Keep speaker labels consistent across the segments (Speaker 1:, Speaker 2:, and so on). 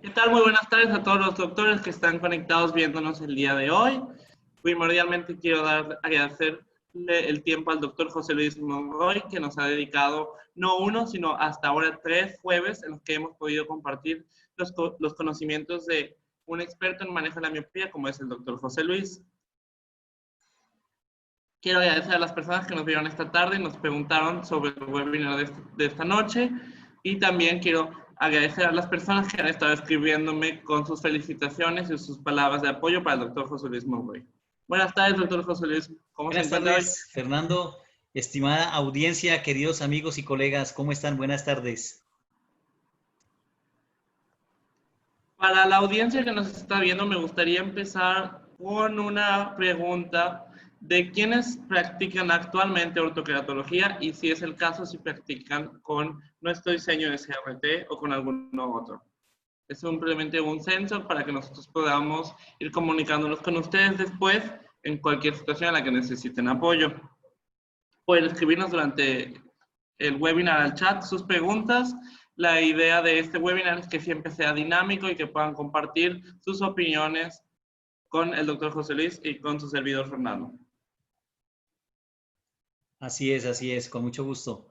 Speaker 1: ¿Qué tal? Muy buenas tardes a todos los doctores que están conectados viéndonos el día de hoy. Primordialmente quiero agradecerle el tiempo al doctor José Luis Monroy, que nos ha dedicado no uno, sino hasta ahora 3 jueves en los que hemos podido compartir los conocimientos de un experto en manejo de la miopía, como es el doctor José Luis. Quiero agradecer a las personas que nos vieron esta tarde y nos preguntaron sobre el webinar de esta noche. Y también quiero agradecer a las personas que han estado escribiéndome con sus felicitaciones y sus palabras de apoyo para el doctor José Luis Monroy. Buenas tardes, doctor José Luis. ¿Cómo se
Speaker 2: Buenas
Speaker 1: encuentra hoy?
Speaker 2: tardes, Fernando, estimada audiencia, queridos amigos y colegas, ¿cómo están? Buenas tardes.
Speaker 1: Para la audiencia que nos está viendo, me gustaría empezar con una pregunta de quiénes practican actualmente ortoqueratología y si es el caso, si practican con nuestro diseño de CRT o con alguno otro. Es simplemente un censo para que nosotros podamos ir comunicándonos con ustedes después en cualquier situación en la que necesiten apoyo. Pueden escribirnos durante el webinar al chat sus preguntas. La idea de este webinar es que siempre sea dinámico y que puedan compartir sus opiniones con el doctor José Luis y con su servidor Fernando.
Speaker 2: Así es, con mucho gusto.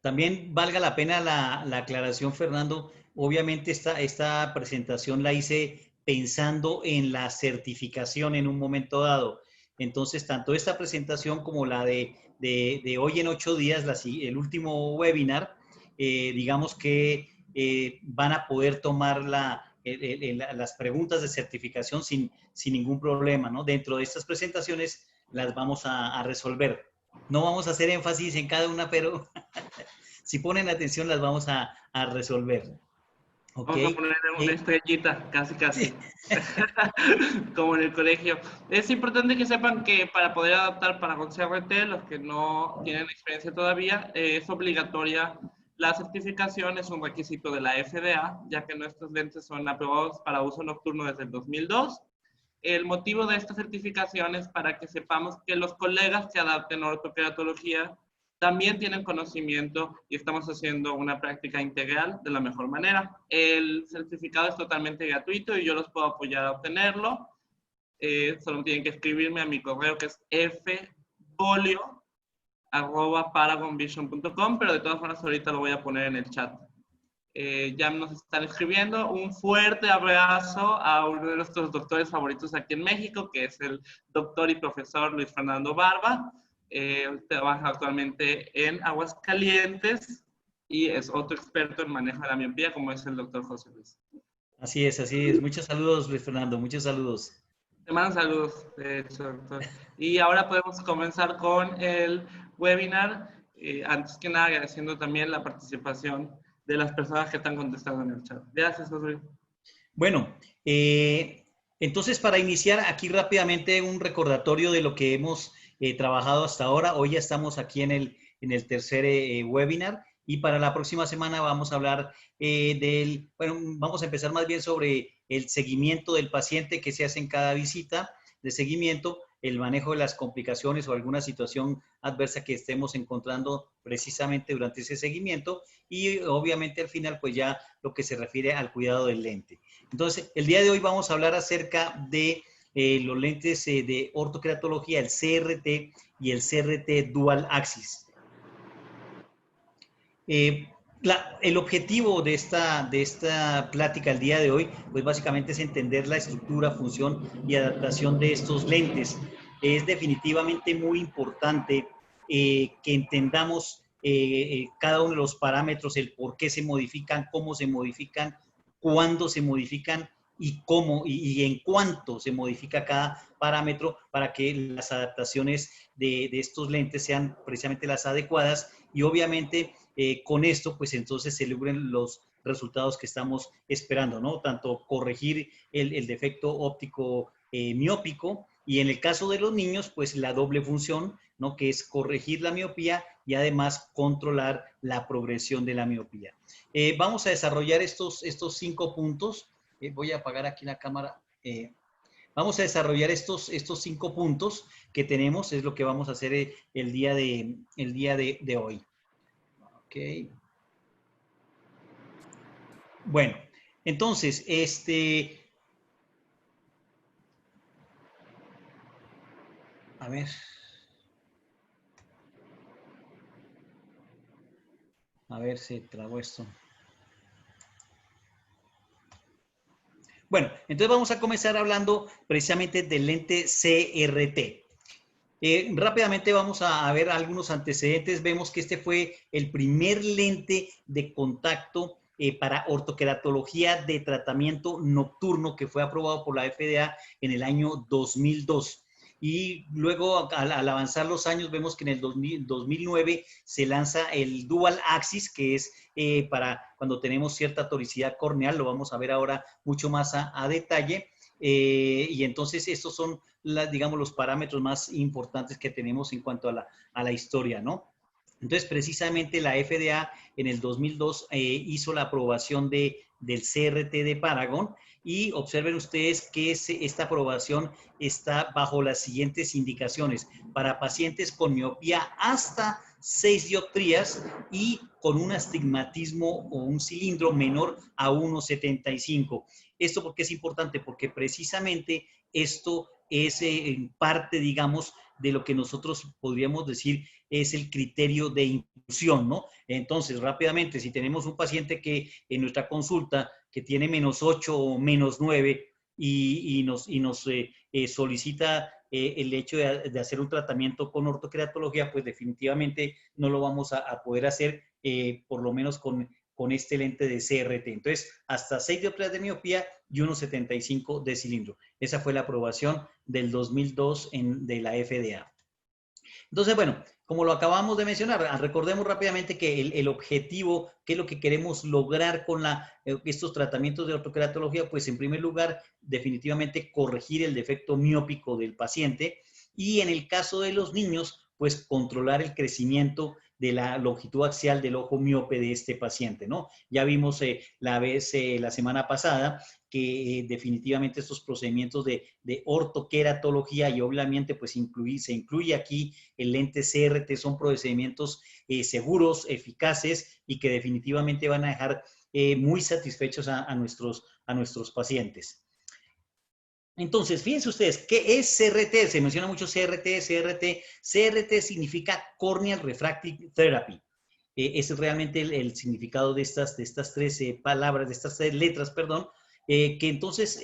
Speaker 2: También valga la pena la aclaración, Fernando. Obviamente esta presentación la hice pensando en la certificación en un momento dado. Entonces, tanto esta presentación como la de hoy en 8 días, el último webinar, digamos que van a poder tomar las preguntas de certificación sin ningún problema, ¿no? Dentro de estas presentaciones las vamos a resolver. No vamos a hacer énfasis en cada una, pero si ponen atención las vamos a resolver. ¿Ok?
Speaker 1: Vamos a poner una estrellita, casi, casi. Como en el colegio. Es importante que sepan que para poder adaptar para con CRT, los que no tienen experiencia todavía, es obligatoria la certificación, es un requisito de la FDA, ya que nuestros lentes son aprobados para uso nocturno desde el 2002. El motivo de esta certificación es para que sepamos que los colegas que adapten ortoqueratología también tienen conocimiento y estamos haciendo una práctica integral de la mejor manera. El certificado es totalmente gratuito y yo los puedo apoyar a obtenerlo. Solo tienen que escribirme a mi correo que es fbolio@paragonvision.com, pero de todas formas ahorita lo voy a poner en el chat. Ya nos están escribiendo. Un fuerte abrazo a uno de nuestros doctores favoritos aquí en México, que es el doctor y profesor Luis Fernando Barba. Trabaja actualmente en Aguascalientes y es otro experto en manejo de la miopía, como es el doctor José Luis.
Speaker 2: Así es, así es. Muchos saludos, Luis Fernando, muchos saludos.
Speaker 1: Te mando saludos, de hecho, doctor. Y ahora podemos comenzar con el webinar. Antes que nada, agradeciendo también la participación de las personas que están contestando en el chat. Gracias, José Luis.
Speaker 2: Bueno, entonces para iniciar aquí rápidamente un recordatorio de lo que hemos trabajado hasta ahora. Hoy ya estamos aquí en el tercer webinar y para la próxima semana vamos a hablar bueno, vamos a empezar más bien sobre el seguimiento del paciente que se hace en cada visita de seguimiento, el manejo de las complicaciones o alguna situación adversa que estemos encontrando precisamente durante ese seguimiento y obviamente al final pues ya lo que se refiere al cuidado del lente. Entonces, el día de hoy vamos a hablar acerca de los lentes de ortoqueratología, el CRT y el CRT Dual Axis. El objetivo de esta plática el día de hoy, pues básicamente es entender la estructura, función y adaptación de estos lentes. Es definitivamente muy importante que entendamos cada uno de los parámetros, el por qué se modifican, cómo se modifican, cuándo se modifican y cómo y en cuánto se modifica cada parámetro para que las adaptaciones de estos lentes sean precisamente las adecuadas y obviamente con esto, pues entonces se logren los resultados que estamos esperando, ¿no? Tanto corregir el defecto óptico miópico y en el caso de los niños, pues la doble función, ¿no? Que es corregir la miopía y además controlar la progresión de la miopía. Vamos a desarrollar estos 5 puntos. Voy a apagar aquí la cámara. Vamos a desarrollar estos 5 puntos que tenemos, es lo que vamos a hacer el día de hoy. Ok. Bueno, Entonces, a ver. A ver si trabo esto. Bueno, entonces vamos a comenzar hablando precisamente del lente CRT. Rápidamente vamos a ver algunos antecedentes. Vemos que este fue el primer lente de contacto para ortoqueratología de tratamiento nocturno que fue aprobado por la FDA en el año 2002. Y luego, al avanzar los años, vemos que en el 2009 se lanza el Dual Axis, que es para cuando tenemos cierta toricidad corneal. Lo vamos a ver ahora mucho más a detalle. Y entonces estos son, digamos, los parámetros más importantes que tenemos en cuanto a la historia, ¿no? Entonces, precisamente la FDA en el 2002 hizo la aprobación del CRT de Paragon, y observen ustedes que esta aprobación está bajo las siguientes indicaciones: para pacientes con miopía hasta 6 dioptrías y con un astigmatismo o un cilindro menor a 1,75. ¿Esto por qué es importante? Porque precisamente esto es en parte, digamos, de lo que nosotros podríamos decir es el criterio de inclusión, ¿no? Entonces, rápidamente, si tenemos un paciente que en nuestra consulta que tiene -8 o -9 y nos solicita el hecho de hacer un tratamiento con ortoqueratología, pues definitivamente no lo vamos a poder hacer, por lo menos con este lente de CRT. Entonces, hasta 6 dioptrías de miopía y 1,75 de cilindro. Esa fue la aprobación del 2002 de la FDA. Entonces, bueno, como lo acabamos de mencionar, recordemos rápidamente que el objetivo, qué es lo que queremos lograr con estos tratamientos de ortoqueratología, pues en primer lugar, definitivamente corregir el defecto miópico del paciente, y en el caso de los niños, pues controlar el crecimiento de la longitud axial del ojo miope de este paciente, ¿no? Ya vimos la semana pasada que definitivamente estos procedimientos de ortoqueratología, y obviamente pues se incluye aquí el lente CRT, son procedimientos seguros, eficaces, y que definitivamente van a dejar muy satisfechos a nuestros pacientes. Entonces, fíjense ustedes, ¿qué es CRT? Se menciona mucho CRT. CRT significa Corneal Refractive Therapy. Ese es realmente el significado de estas 3 palabras, de estas 3 letras, perdón, que entonces,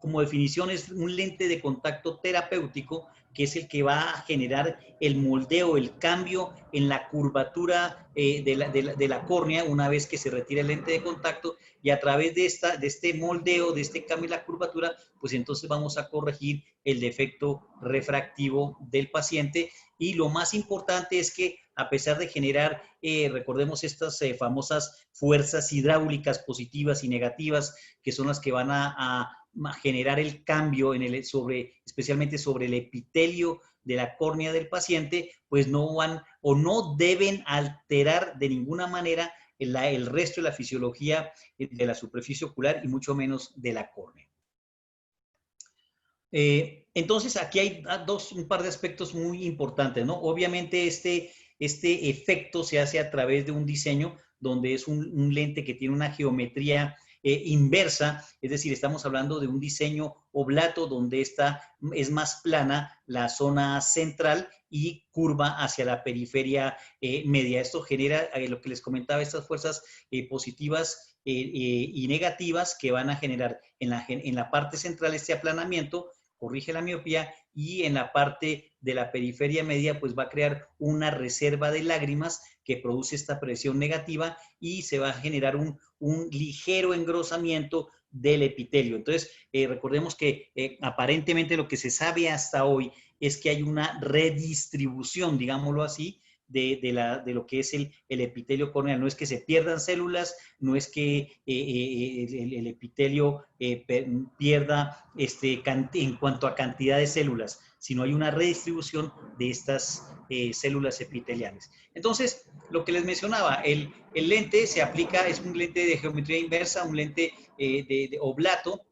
Speaker 2: como definición, es un lente de contacto terapéutico, que es el que va a generar el moldeo, el cambio en la curvatura de la córnea una vez que se retira el lente de contacto, y a través de este moldeo, de este cambio en la curvatura, pues entonces vamos a corregir el defecto refractivo del paciente. Y lo más importante es que, a pesar de generar, recordemos, estas famosas fuerzas hidráulicas positivas y negativas, que son las que van a generar el cambio especialmente sobre el epitelio de la córnea del paciente, pues no van o no deben alterar de ninguna manera el resto de la fisiología de la superficie ocular, y mucho menos de la córnea. Entonces, aquí hay un par de aspectos muy importantes, ¿no? Obviamente, este efecto se hace a través de un diseño donde es un lente que tiene una geometría inversa, es decir, estamos hablando de un diseño oblato donde es más plana la zona central y curva hacia la periferia media. Esto genera lo que les comentaba, estas fuerzas positivas y negativas, que van a generar en la parte central este aplanamiento, corrige la miopía, y en la parte de la periferia media pues va a crear una reserva de lágrimas que produce esta presión negativa, y se va a generar un ligero engrosamiento del epitelio. Entonces, recordemos que aparentemente lo que se sabe hasta hoy es que hay una redistribución, digámoslo así, de lo que es el epitelio corneal. No es que se pierdan células, no es que el epitelio pierda en cuanto a cantidad de células, sino hay una redistribución de estas células epiteliales. Entonces, lo que les mencionaba, el lente se aplica, es un lente de geometría inversa, un lente de oblato,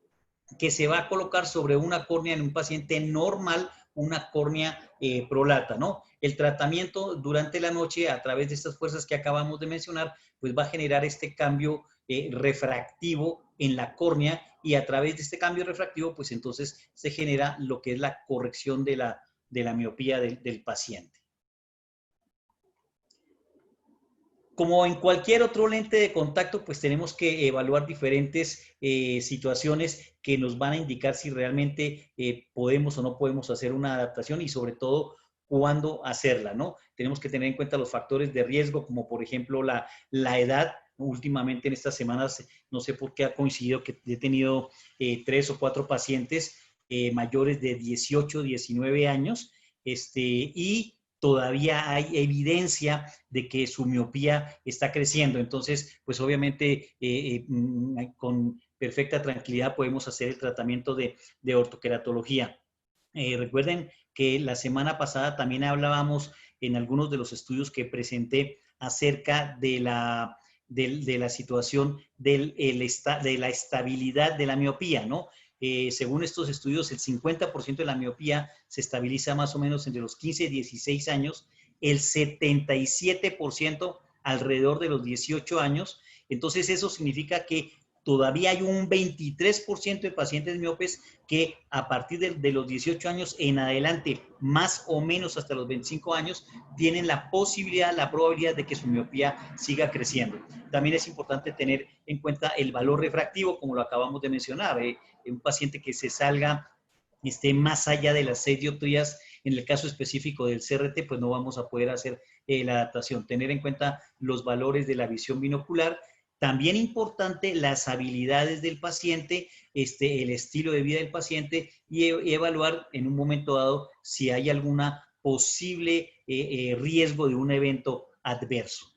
Speaker 2: que se va a colocar sobre una córnea en un paciente normal, una córnea prolata, ¿no? El tratamiento durante la noche, a través de estas fuerzas que acabamos de mencionar, pues va a generar este cambio refractivo en la córnea, y a través de este cambio refractivo, pues entonces se genera lo que es la corrección de la miopía del paciente. Como en cualquier otro lente de contacto, pues tenemos que evaluar diferentes situaciones que nos van a indicar si realmente podemos o no podemos hacer una adaptación, y sobre todo cuándo hacerla, ¿no? Tenemos que tener en cuenta los factores de riesgo, como por ejemplo la edad. Últimamente en estas semanas, no sé por qué ha coincidido que he tenido 3 o 4 pacientes mayores de 18, 19 años, y todavía hay evidencia de que su miopía está creciendo. Entonces, pues obviamente con perfecta tranquilidad podemos hacer el tratamiento de ortoqueratología. Recuerden que la semana pasada también hablábamos en algunos de los estudios que presenté acerca de la situación de la estabilidad de la miopía, ¿no? Según estos estudios, el 50% de la miopía se estabiliza más o menos entre los 15 y 16 años, el 77% alrededor de los 18 años. Entonces, eso significa que todavía hay un 23% de pacientes miopes que a partir de los 18 años en adelante, más o menos hasta los 25 años, tienen la posibilidad, la probabilidad de que su miopía siga creciendo. También es importante tener en cuenta el valor refractivo, como lo acabamos de mencionar. Un paciente que se salga más allá de las 6 dioptrías, en el caso específico del CRT, pues no vamos a poder hacer la adaptación. Tener en cuenta los valores de la visión binocular. También importante las habilidades del paciente, el estilo de vida del paciente, y evaluar en un momento dado si hay alguna posible riesgo de un evento adverso.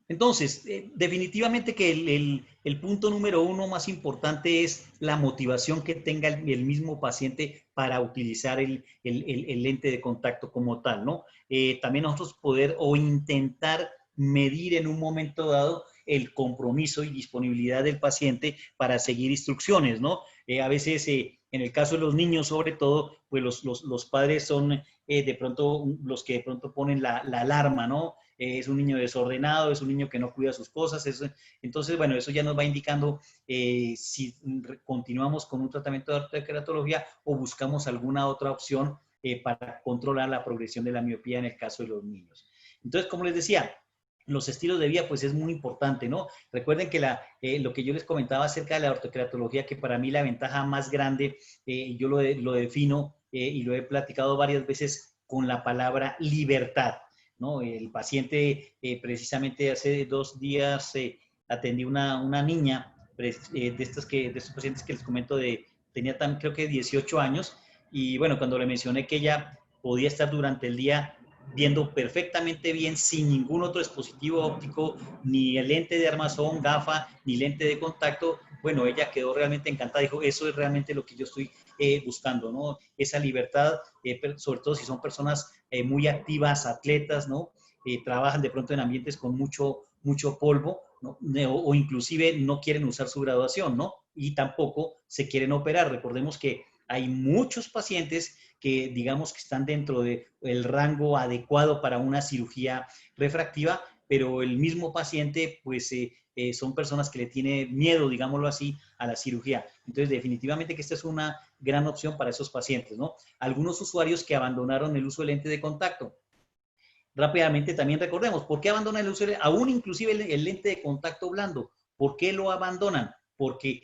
Speaker 2: Entonces, definitivamente que el punto número 1 más importante es la motivación que tenga el mismo paciente para utilizar el lente de contacto como tal, ¿no? También nosotros poder o intentar medir en un momento dado el compromiso y disponibilidad del paciente para seguir instrucciones, ¿no? A veces, en el caso de los niños, sobre todo, pues los padres son de pronto los que de pronto ponen la alarma, ¿no? Es un niño desordenado, es un niño que no cuida sus cosas. Entonces, bueno, eso ya nos va indicando si continuamos con un tratamiento de ortoqueratología o buscamos alguna otra opción para controlar la progresión de la miopía en el caso de los niños. Entonces, como les decía, los estilos de vida, pues es muy importante, ¿no? Recuerden que lo que yo les comentaba acerca de la ortoqueratología, que para mí la ventaja más grande, yo lo defino y lo he platicado varias veces con la palabra libertad, ¿no? El paciente, precisamente hace 2 días atendí una niña de estos pacientes que les comento, tenía creo que 18 años, y bueno, cuando le mencioné que ella podía estar durante el día viendo perfectamente bien sin ningún otro dispositivo óptico, ni el lente de armazón, gafa, ni lente de contacto, bueno, ella quedó realmente encantada, dijo, eso es realmente lo que yo estoy buscando, ¿no? Esa libertad, sobre todo si son personas muy activas, atletas, ¿no? Trabajan de pronto en ambientes con mucho polvo, ¿no? O inclusive no quieren usar su graduación, ¿no? Y tampoco se quieren operar. Recordemos que hay muchos pacientes que digamos que están dentro del rango adecuado para una cirugía refractiva, pero el mismo paciente, pues son personas que le tienen miedo, digámoslo así, a la cirugía. Entonces, definitivamente que esta es una gran opción para esos pacientes, ¿no? Algunos usuarios que abandonaron el uso del lente de contacto. Rápidamente también recordemos, ¿por qué abandonan el uso del lente? Aún inclusive el lente de contacto blando. ¿Por qué lo abandonan? Porque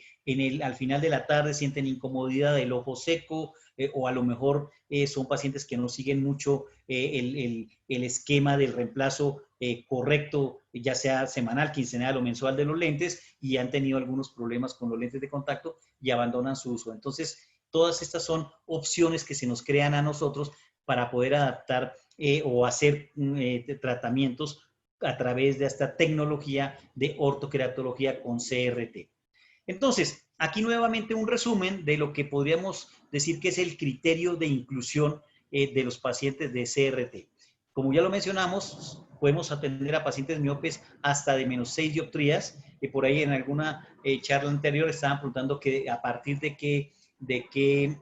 Speaker 2: al final de la tarde sienten incomodidad del ojo seco, o a lo mejor son pacientes que no siguen mucho el esquema del reemplazo correcto, ya sea semanal, quincenal o mensual de los lentes, y han tenido algunos problemas con los lentes de contacto y abandonan su uso. Entonces, todas estas son opciones que se nos crean a nosotros para poder adaptar o hacer tratamientos a través de esta tecnología de ortoqueratología con CRT. Entonces, aquí nuevamente un resumen de lo que podríamos decir que es el criterio de inclusión de los pacientes de CRT. Como ya lo mencionamos, podemos atender a pacientes miopes hasta de menos 6 dioptrías. Por ahí en alguna charla anterior estaban preguntando que a partir de qué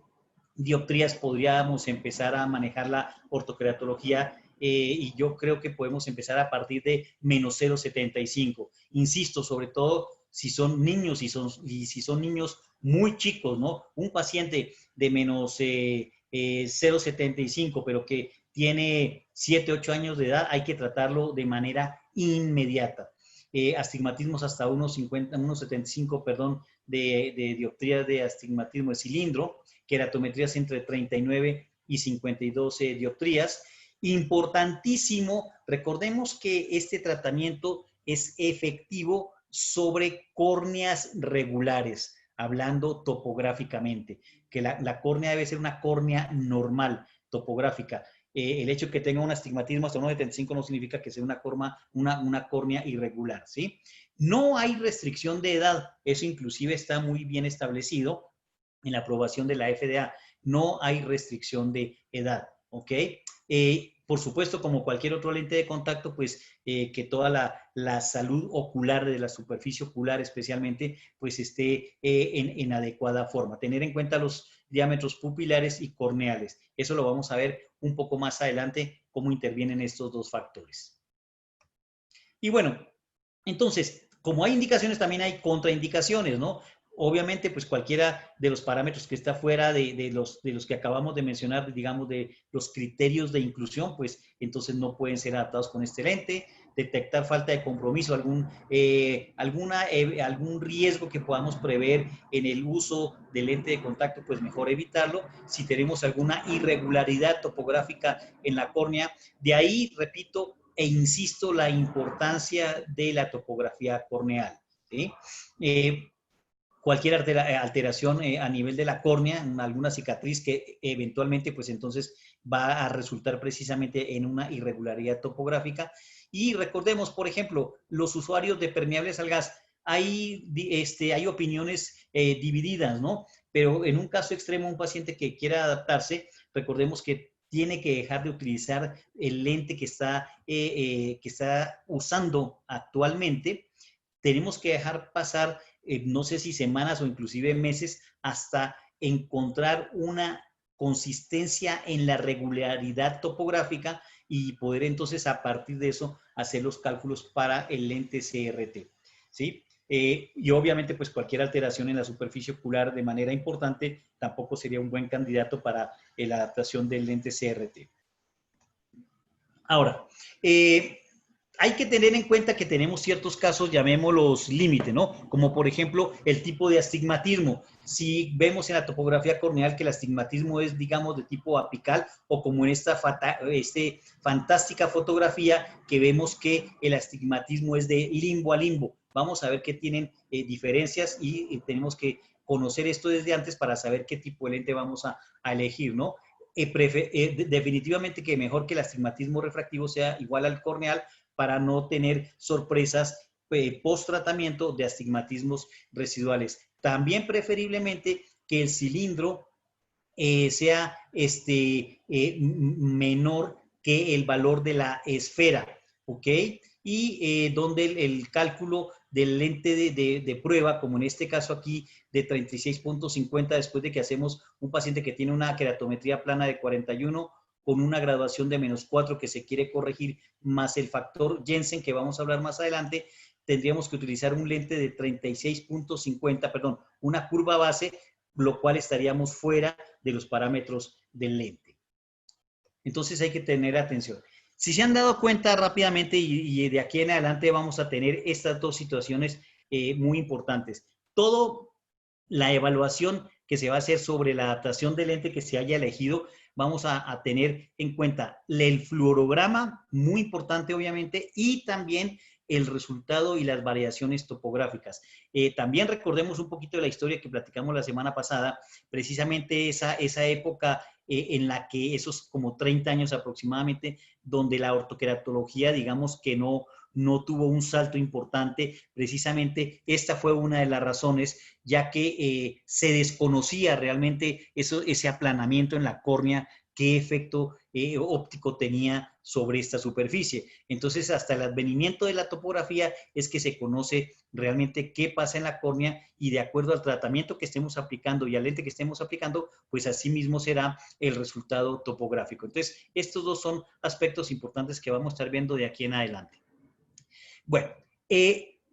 Speaker 2: dioptrías podríamos empezar a manejar la ortoqueratología. y yo creo que podemos empezar a partir de menos 0,75. Insisto, sobre todo si son niños y si son niños muy chicos, ¿no? Un paciente de menos 0,75, pero que tiene 7, 8 años de edad, hay que tratarlo de manera inmediata. Astigmatismos hasta 1,75, perdón, de dioptrías de astigmatismo de cilindro, queratometrías entre 39 y 52 dioptrías. Importantísimo, recordemos que este tratamiento es efectivo sobre córneas regulares, hablando topográficamente, que la córnea debe ser una córnea normal, topográfica. El hecho de que tenga un astigmatismo hasta 1,75 no significa que sea una córnea irregular, ¿sí? No hay restricción de edad, eso inclusive está muy bien establecido en la aprobación de la FDA. No hay restricción de edad, ¿ok? Por supuesto, como cualquier otro lente de contacto, pues que toda la salud ocular de la superficie ocular especialmente, pues esté en adecuada forma. Tener en cuenta los diámetros pupilares y corneales. Eso lo vamos a ver un poco más adelante, cómo intervienen estos dos factores. Y bueno, entonces, como hay indicaciones, también hay contraindicaciones, ¿no? Obviamente, pues cualquiera de los parámetros que está fuera de los que acabamos de mencionar, digamos, de los criterios de inclusión, pues entonces no pueden ser adaptados con este lente. Detectar falta de compromiso, algún riesgo que podamos prever en el uso del lente de contacto, pues mejor evitarlo. Si tenemos alguna irregularidad topográfica en la córnea, de ahí, repito, e insisto, la importancia de la topografía corneal, ¿sí? Cualquier alteración a nivel de la córnea, alguna cicatriz que eventualmente, pues entonces va a resultar precisamente en una irregularidad topográfica. Y recordemos, por ejemplo, los usuarios de permeables al gas, hay opiniones divididas, ¿no? Pero en un caso extremo, un paciente que quiera adaptarse, recordemos que tiene que dejar de utilizar el lente que está usando actualmente. Tenemos que dejar pasar, no sé si semanas o inclusive meses, hasta encontrar una consistencia en la regularidad topográfica y poder entonces a partir de eso hacer los cálculos para el lente CRT, ¿sí? Y obviamente pues cualquier alteración en la superficie ocular de manera importante tampoco sería un buen candidato para la adaptación del lente CRT. Ahora, hay que tener en cuenta que tenemos ciertos casos, llamémoslos límite, ¿no? Como por ejemplo el tipo de astigmatismo. Si vemos en la topografía corneal que el astigmatismo es, digamos, de tipo apical, o como en esta fantástica fotografía que vemos que el astigmatismo es de limbo a limbo. Vamos a ver que tienen diferencias y tenemos que conocer esto desde antes para saber qué tipo de lente vamos a elegir, ¿no? Definitivamente que mejor que el astigmatismo refractivo sea igual al corneal, para no tener sorpresas post tratamiento de astigmatismos residuales. También preferiblemente que el cilindro sea menor que el valor de la esfera, ¿ok? Y donde el cálculo del lente de prueba, como en este caso aquí de 36.50, después de que hacemos un paciente que tiene una queratometría plana de 41, con una graduación de -4 que se quiere corregir, más el factor Jensen que vamos a hablar más adelante, tendríamos que utilizar un lente de 36.50, perdón, una curva base, lo cual estaríamos fuera de los parámetros del lente. Entonces hay que tener atención. Si se han dado cuenta rápidamente y de aquí en adelante vamos a tener estas dos situaciones muy importantes. Todo la evaluación que se va a hacer sobre la adaptación del lente que se haya elegido, vamos a tener en cuenta el fluorograma, muy importante obviamente, y también el resultado y las variaciones topográficas. También recordemos un poquito de la historia que platicamos la semana pasada, precisamente esa época en la que esos como 30 años aproximadamente, donde la ortoqueratología, digamos que no tuvo un salto importante. Precisamente esta fue una de las razones, ya que se desconocía realmente ese aplanamiento en la córnea, qué efecto óptico tenía sobre esta superficie. Entonces, hasta el advenimiento de la topografía es que se conoce realmente qué pasa en la córnea y de acuerdo al tratamiento que estemos aplicando y al lente que estemos aplicando, pues así mismo será el resultado topográfico. Entonces, estos dos son aspectos importantes que vamos a estar viendo de aquí en adelante. Bueno,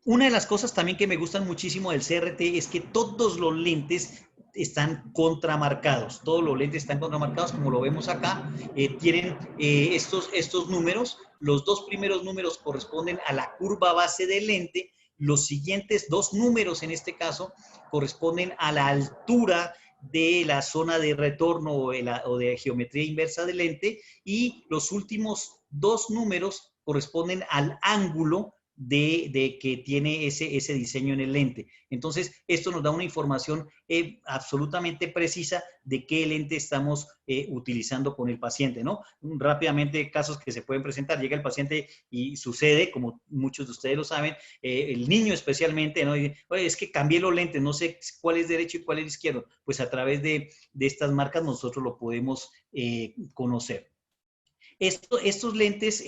Speaker 2: una de las cosas también que me gustan muchísimo del CRT es que todos los lentes están contramarcados. Todos los lentes están contramarcados, como lo vemos acá. Tienen estos números. Los dos primeros números corresponden a la curva base del lente. Los siguientes dos números, en este caso, corresponden a la altura de la zona de retorno o de geometría inversa del lente. Y los últimos dos números corresponden al ángulo de que tiene ese diseño en el lente. Entonces, esto nos da una información absolutamente precisa de qué lente estamos utilizando con el paciente, ¿no? Rápidamente, casos que se pueden presentar, llega el paciente y sucede, como muchos de ustedes lo saben, el niño especialmente, ¿no? Y, oye, es que cambié los lentes, no sé cuál es derecho y cuál es izquierdo. Pues a través de estas marcas nosotros lo podemos conocer. Estos lentes,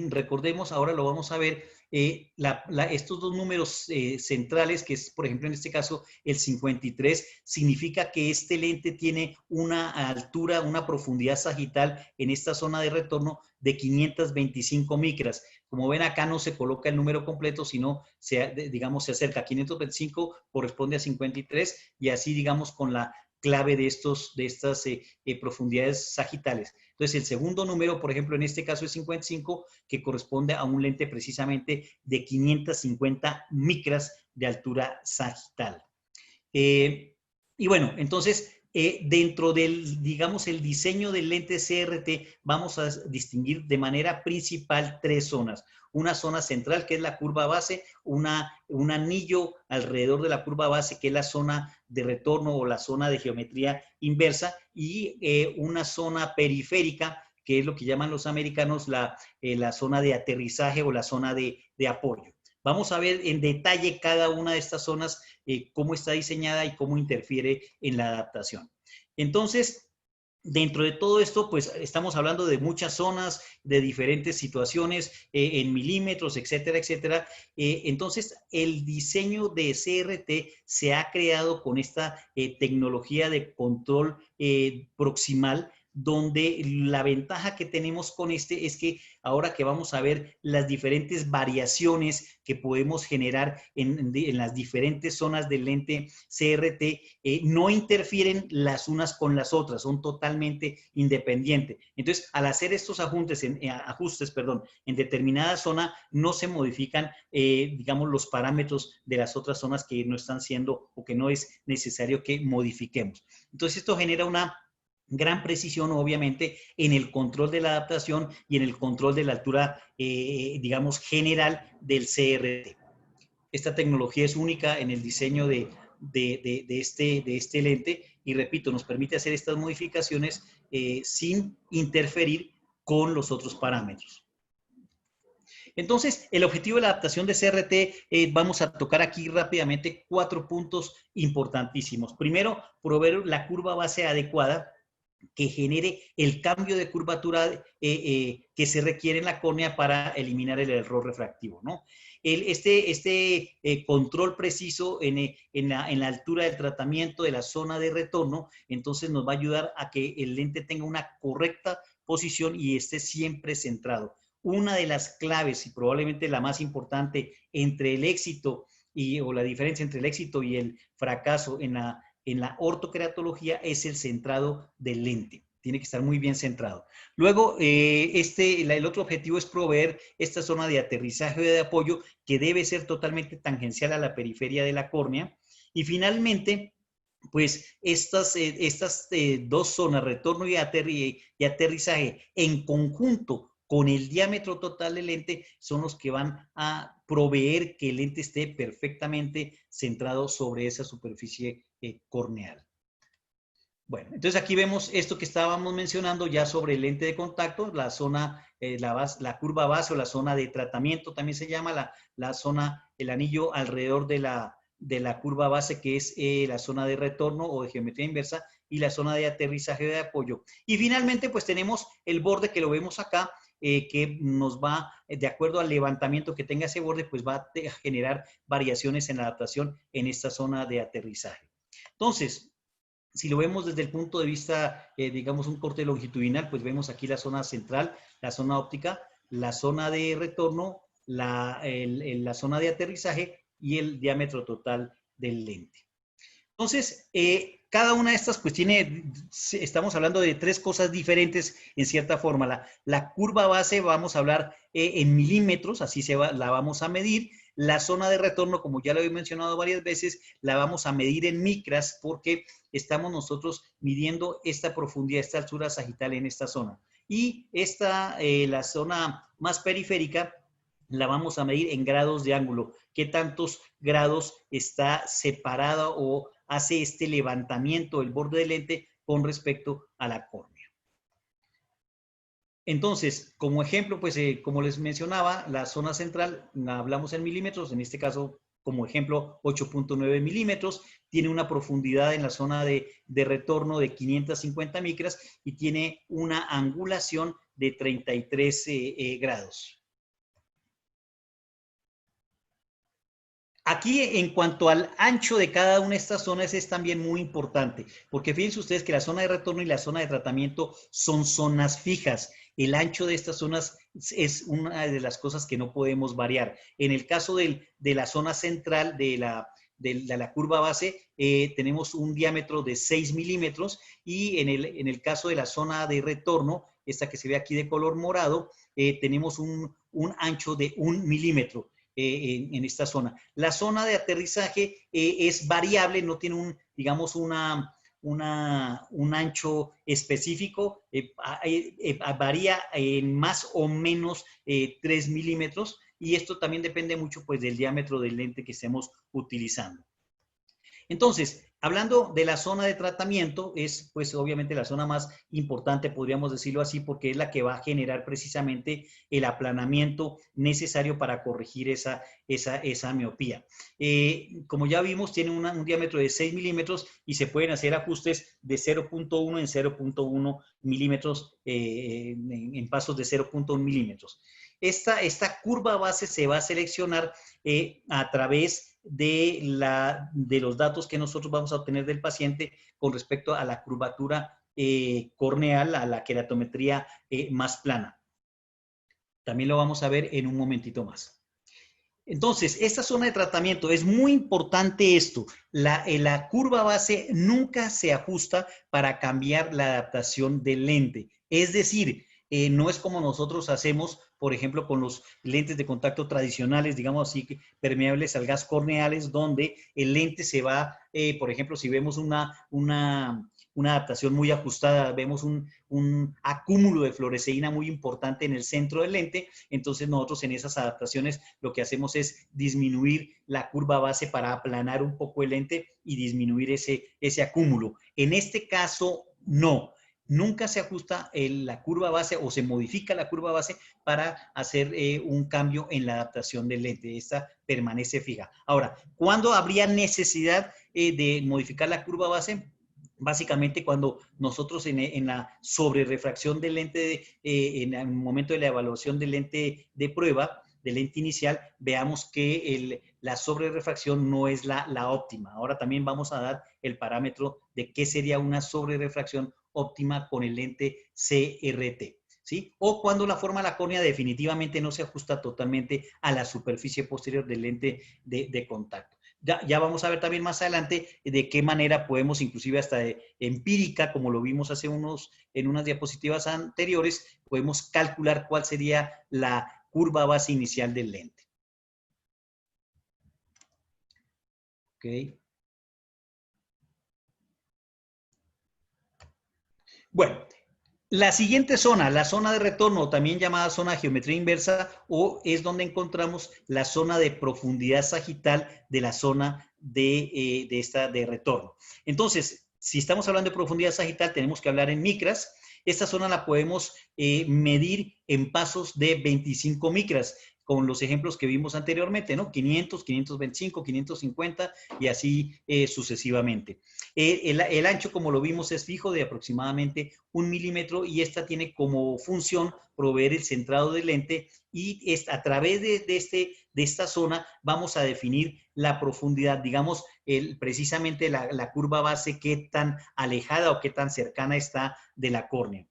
Speaker 2: recordemos, ahora lo vamos a ver, estos dos números centrales, que es, por ejemplo, en este caso, el 53, significa que este lente tiene una altura, una profundidad sagital en esta zona de retorno de 525 micras. Como ven, acá no se coloca el número completo, sino, digamos, se acerca. 525 corresponde a 53 y así, digamos, con la clave de estas profundidades sagitales. Entonces, el segundo número, por ejemplo, en este caso es 55, que corresponde a un lente precisamente de 550 micras de altura sagital. Y bueno, entonces, dentro del, digamos, el diseño del lente CRT, vamos a distinguir de manera principal tres zonas. Una zona central, que es la curva base, un anillo alrededor de la curva base, que es la zona de retorno o la zona de geometría inversa, y una zona periférica, que es lo que llaman los americanos la zona de aterrizaje o la zona de apoyo. Vamos a ver en detalle cada una de estas zonas, cómo está diseñada y cómo interfiere en la adaptación. Entonces, dentro de todo esto, pues estamos hablando de muchas zonas, de diferentes situaciones, en milímetros, etcétera, etcétera. Entonces, el diseño de CRT se ha creado con esta tecnología de control proximal, donde la ventaja que tenemos con este es que ahora que vamos a ver las diferentes variaciones que podemos generar en las diferentes zonas del lente CRT, no interfieren las unas con las otras, son totalmente independientes. Entonces, al hacer estos ajustes en determinada zona, no se modifican, digamos, los parámetros de las otras zonas que no están siendo o que no es necesario que modifiquemos. Entonces, esto genera una gran precisión, obviamente, en el control de la adaptación y en el control de la altura, digamos, general del CRT. Esta tecnología es única en el diseño de este lente y, repito, nos permite hacer estas modificaciones sin interferir con los otros parámetros. Entonces, el objetivo de la adaptación de CRT, vamos a tocar aquí rápidamente 4 puntos importantísimos. Primero, proveer la curva base adecuada que genere el cambio de curvatura que se requiere en la córnea para eliminar el error refractivo, ¿no? Este control preciso en la altura del tratamiento de la zona de retorno, entonces nos va a ayudar a que el lente tenga una correcta posición y esté siempre centrado. Una de las claves y probablemente la más importante entre el éxito o la diferencia entre el éxito y el fracaso en la ortoqueratología es el centrado del lente. Tiene que estar muy bien centrado. Luego, el otro objetivo es proveer esta zona de aterrizaje o de apoyo que debe ser totalmente tangencial a la periferia de la córnea. Y finalmente, pues estas dos zonas, retorno y aterrizaje, en conjunto con el diámetro total del lente, son los que van a proveer que el lente esté perfectamente centrado sobre esa superficie corneal. Bueno, entonces aquí vemos esto que estábamos mencionando ya sobre el lente de contacto, la zona, la curva base o la zona de tratamiento también se llama, la zona, el anillo alrededor de la curva base, que es la zona de retorno o de geometría inversa, y la zona de aterrizaje de apoyo. Y finalmente, pues tenemos el borde que lo vemos acá, que nos va, de acuerdo al levantamiento que tenga ese borde, pues va a generar variaciones en la adaptación en esta zona de aterrizaje. Entonces, si lo vemos desde el punto de vista, digamos, un corte longitudinal, pues vemos aquí la zona central, la zona óptica, la zona de retorno, la zona de aterrizaje y el diámetro total del lente. Entonces, cada una de estas, pues estamos hablando de tres cosas diferentes en cierta forma. La curva base, vamos a hablar en milímetros, así la vamos a medir. La zona de retorno, como ya lo he mencionado varias veces, la vamos a medir en micras porque estamos nosotros midiendo esta profundidad, esta altura sagital en esta zona. Y la zona más periférica, la vamos a medir en grados de ángulo. ¿Qué tantos grados está separado o hace este levantamiento del borde del lente con respecto a la córnea? Entonces, como ejemplo, pues como les mencionaba, la zona central, hablamos en milímetros, en este caso, como ejemplo, 8.9 milímetros, tiene una profundidad en la zona de retorno de 550 micras y tiene una angulación de 33 grados. Aquí, en cuanto al ancho de cada una de estas zonas, es también muy importante, porque fíjense ustedes que la zona de retorno y la zona de tratamiento son zonas fijas. El ancho de estas zonas es una de las cosas que no podemos variar. En el caso de la zona central de la curva base, tenemos un diámetro de 6 milímetros y en el caso de la zona de retorno, esta que se ve aquí de color morado, tenemos un ancho de 1 milímetro. En esta zona. La zona de aterrizaje es variable, no tiene digamos, un ancho específico, varía en más o menos 3 milímetros y esto también depende mucho pues del diámetro del lente que estemos utilizando. Entonces, hablando de la zona de tratamiento, es pues obviamente la zona más importante, podríamos decirlo así, porque es la que va a generar precisamente el aplanamiento necesario para corregir esa miopía. Como ya vimos, tiene un diámetro de 6 milímetros y se pueden hacer ajustes de 0.1 en 0.1 milímetros, en pasos de 0.1 milímetros. Esta curva base se va a seleccionar a través de los datos que nosotros vamos a obtener del paciente con respecto a la curvatura corneal, a la queratometría más plana. También lo vamos a ver en un momentito más. Entonces, esta zona de tratamiento, es muy importante esto. La curva base nunca se ajusta para cambiar la adaptación del lente. Es decir, no es como nosotros hacemos, por ejemplo, con los lentes de contacto tradicionales, digamos así, permeables al gas corneales, donde el lente se va, por ejemplo, si vemos una adaptación muy ajustada, vemos un acúmulo de fluoresceína muy importante en el centro del lente, entonces nosotros en esas adaptaciones lo que hacemos es disminuir la curva base para aplanar un poco el lente y disminuir ese acúmulo. En este caso, no. Nunca se ajusta la curva base o se modifica la curva base para hacer un cambio en la adaptación del lente. Esta permanece fija. Ahora, ¿cuándo habría necesidad de modificar la curva base? Básicamente cuando nosotros en la sobrerefracción del lente, en el momento de la evaluación del lente de prueba, del lente inicial, veamos que la sobrerefracción no es la óptima. Ahora también vamos a dar el parámetro de qué sería una sobrerefracción óptima con el lente CRT, ¿sí? O cuando la forma de la córnea definitivamente no se ajusta totalmente a la superficie posterior del lente de contacto. Ya vamos a ver también más adelante de qué manera podemos, inclusive hasta empírica, como lo vimos en unas diapositivas anteriores, podemos calcular cuál sería la curva base inicial del lente. Ok. Bueno, la siguiente zona, la zona de retorno, también llamada zona de geometría inversa, o es donde encontramos la zona de profundidad sagital de la zona de retorno. Entonces, si estamos hablando de profundidad sagital, tenemos que hablar en micras. Esta zona la podemos medir en pasos de 25 micras. con los ejemplos que vimos anteriormente, ¿no? 500, 525, 550 y así sucesivamente. El ancho, como lo vimos, es fijo de aproximadamente 1 milímetro y esta tiene como función proveer el centrado del lente y a través de esta zona vamos a definir la profundidad, digamos, precisamente la curva base, qué tan alejada o qué tan cercana está de la córnea.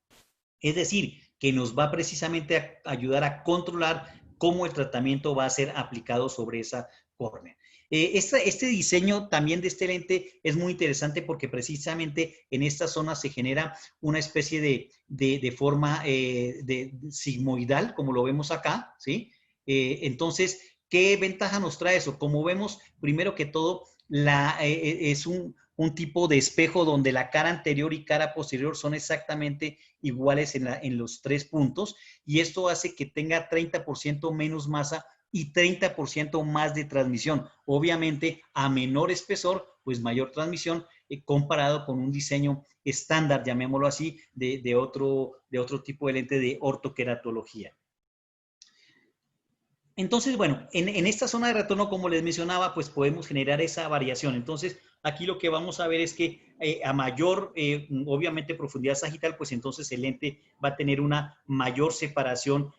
Speaker 2: Es decir, que nos va precisamente a ayudar a controlar cómo el tratamiento va a ser aplicado sobre esa córnea. Este diseño también de este lente es muy interesante porque precisamente en esta zona se genera una especie de forma de sigmoidal, como lo vemos acá, ¿sí? Entonces, ¿qué ventaja nos trae eso? Como vemos, primero que todo, es un tipo de espejo donde la cara anterior y cara posterior son exactamente iguales en los 3 puntos y esto hace que tenga 30% menos masa y 30% más de transmisión. Obviamente, a menor espesor, pues mayor transmisión comparado con un diseño estándar, llamémoslo así, de otro tipo de lente de ortoqueratología. Entonces, bueno, en esta zona de retorno, como les mencionaba, pues podemos generar esa variación. Entonces, aquí lo que vamos a ver es que a mayor, obviamente, profundidad sagital, pues entonces el lente va a tener una mayor separación,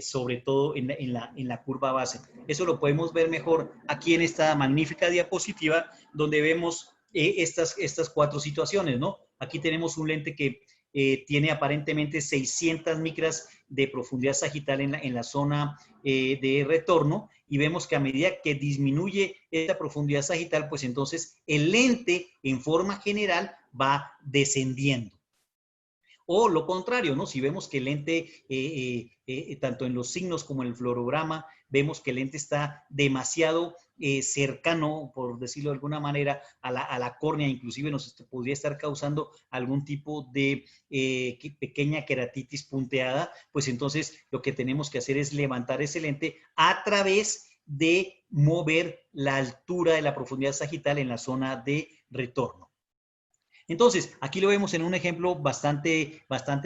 Speaker 2: sobre todo en la curva base. Eso lo podemos ver mejor aquí en esta magnífica diapositiva, donde vemos estas 4 situaciones, ¿no? Aquí tenemos un lente que tiene aparentemente 600 micras de profundidad sagital en la zona de retorno y vemos que a medida que disminuye esta profundidad sagital, pues entonces el lente en forma general va descendiendo. O lo contrario, ¿no? Si vemos que el lente, tanto en los signos como en el fluorograma, vemos que el lente está demasiado cercano, por decirlo de alguna manera, a la córnea, inclusive nos podría estar causando algún tipo de pequeña queratitis punteada, pues entonces lo que tenemos que hacer es levantar ese lente a través de mover la altura de la profundidad sagital en la zona de retorno. Entonces, aquí lo vemos en un ejemplo bastante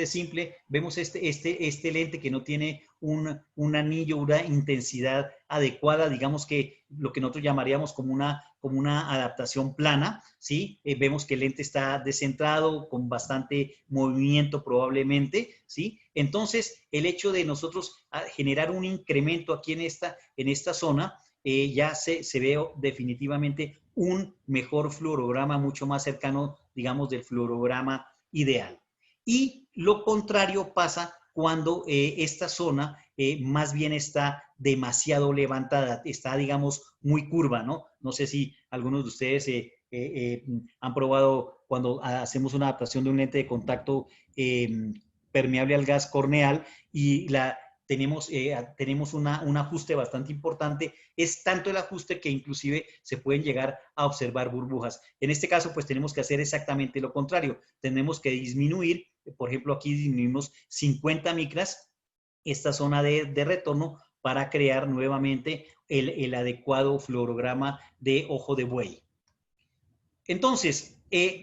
Speaker 2: simple. Vemos este lente que no tiene un anillo, una intensidad adecuada, digamos que lo que nosotros llamaríamos como una adaptación plana, ¿sí? Vemos que el lente está descentrado, con bastante movimiento probablemente, ¿sí? Entonces, el hecho de nosotros generar un incremento aquí en esta zona, ya se ve definitivamente un mejor fluorograma mucho más cercano, digamos, del fluorograma ideal. Y lo contrario pasa cuando esta zona más bien está demasiado levantada, está, digamos, muy curva, ¿no? No sé si algunos de ustedes han probado cuando hacemos una adaptación de un lente de contacto permeable al gas corneal y tenemos un ajuste bastante importante. Es tanto el ajuste que inclusive se pueden llegar a observar burbujas. En este caso, pues tenemos que hacer exactamente lo contrario. Tenemos que disminuir, por ejemplo, aquí disminuimos 50 micras esta zona de retorno para crear nuevamente el adecuado fluorograma de ojo de buey. Entonces,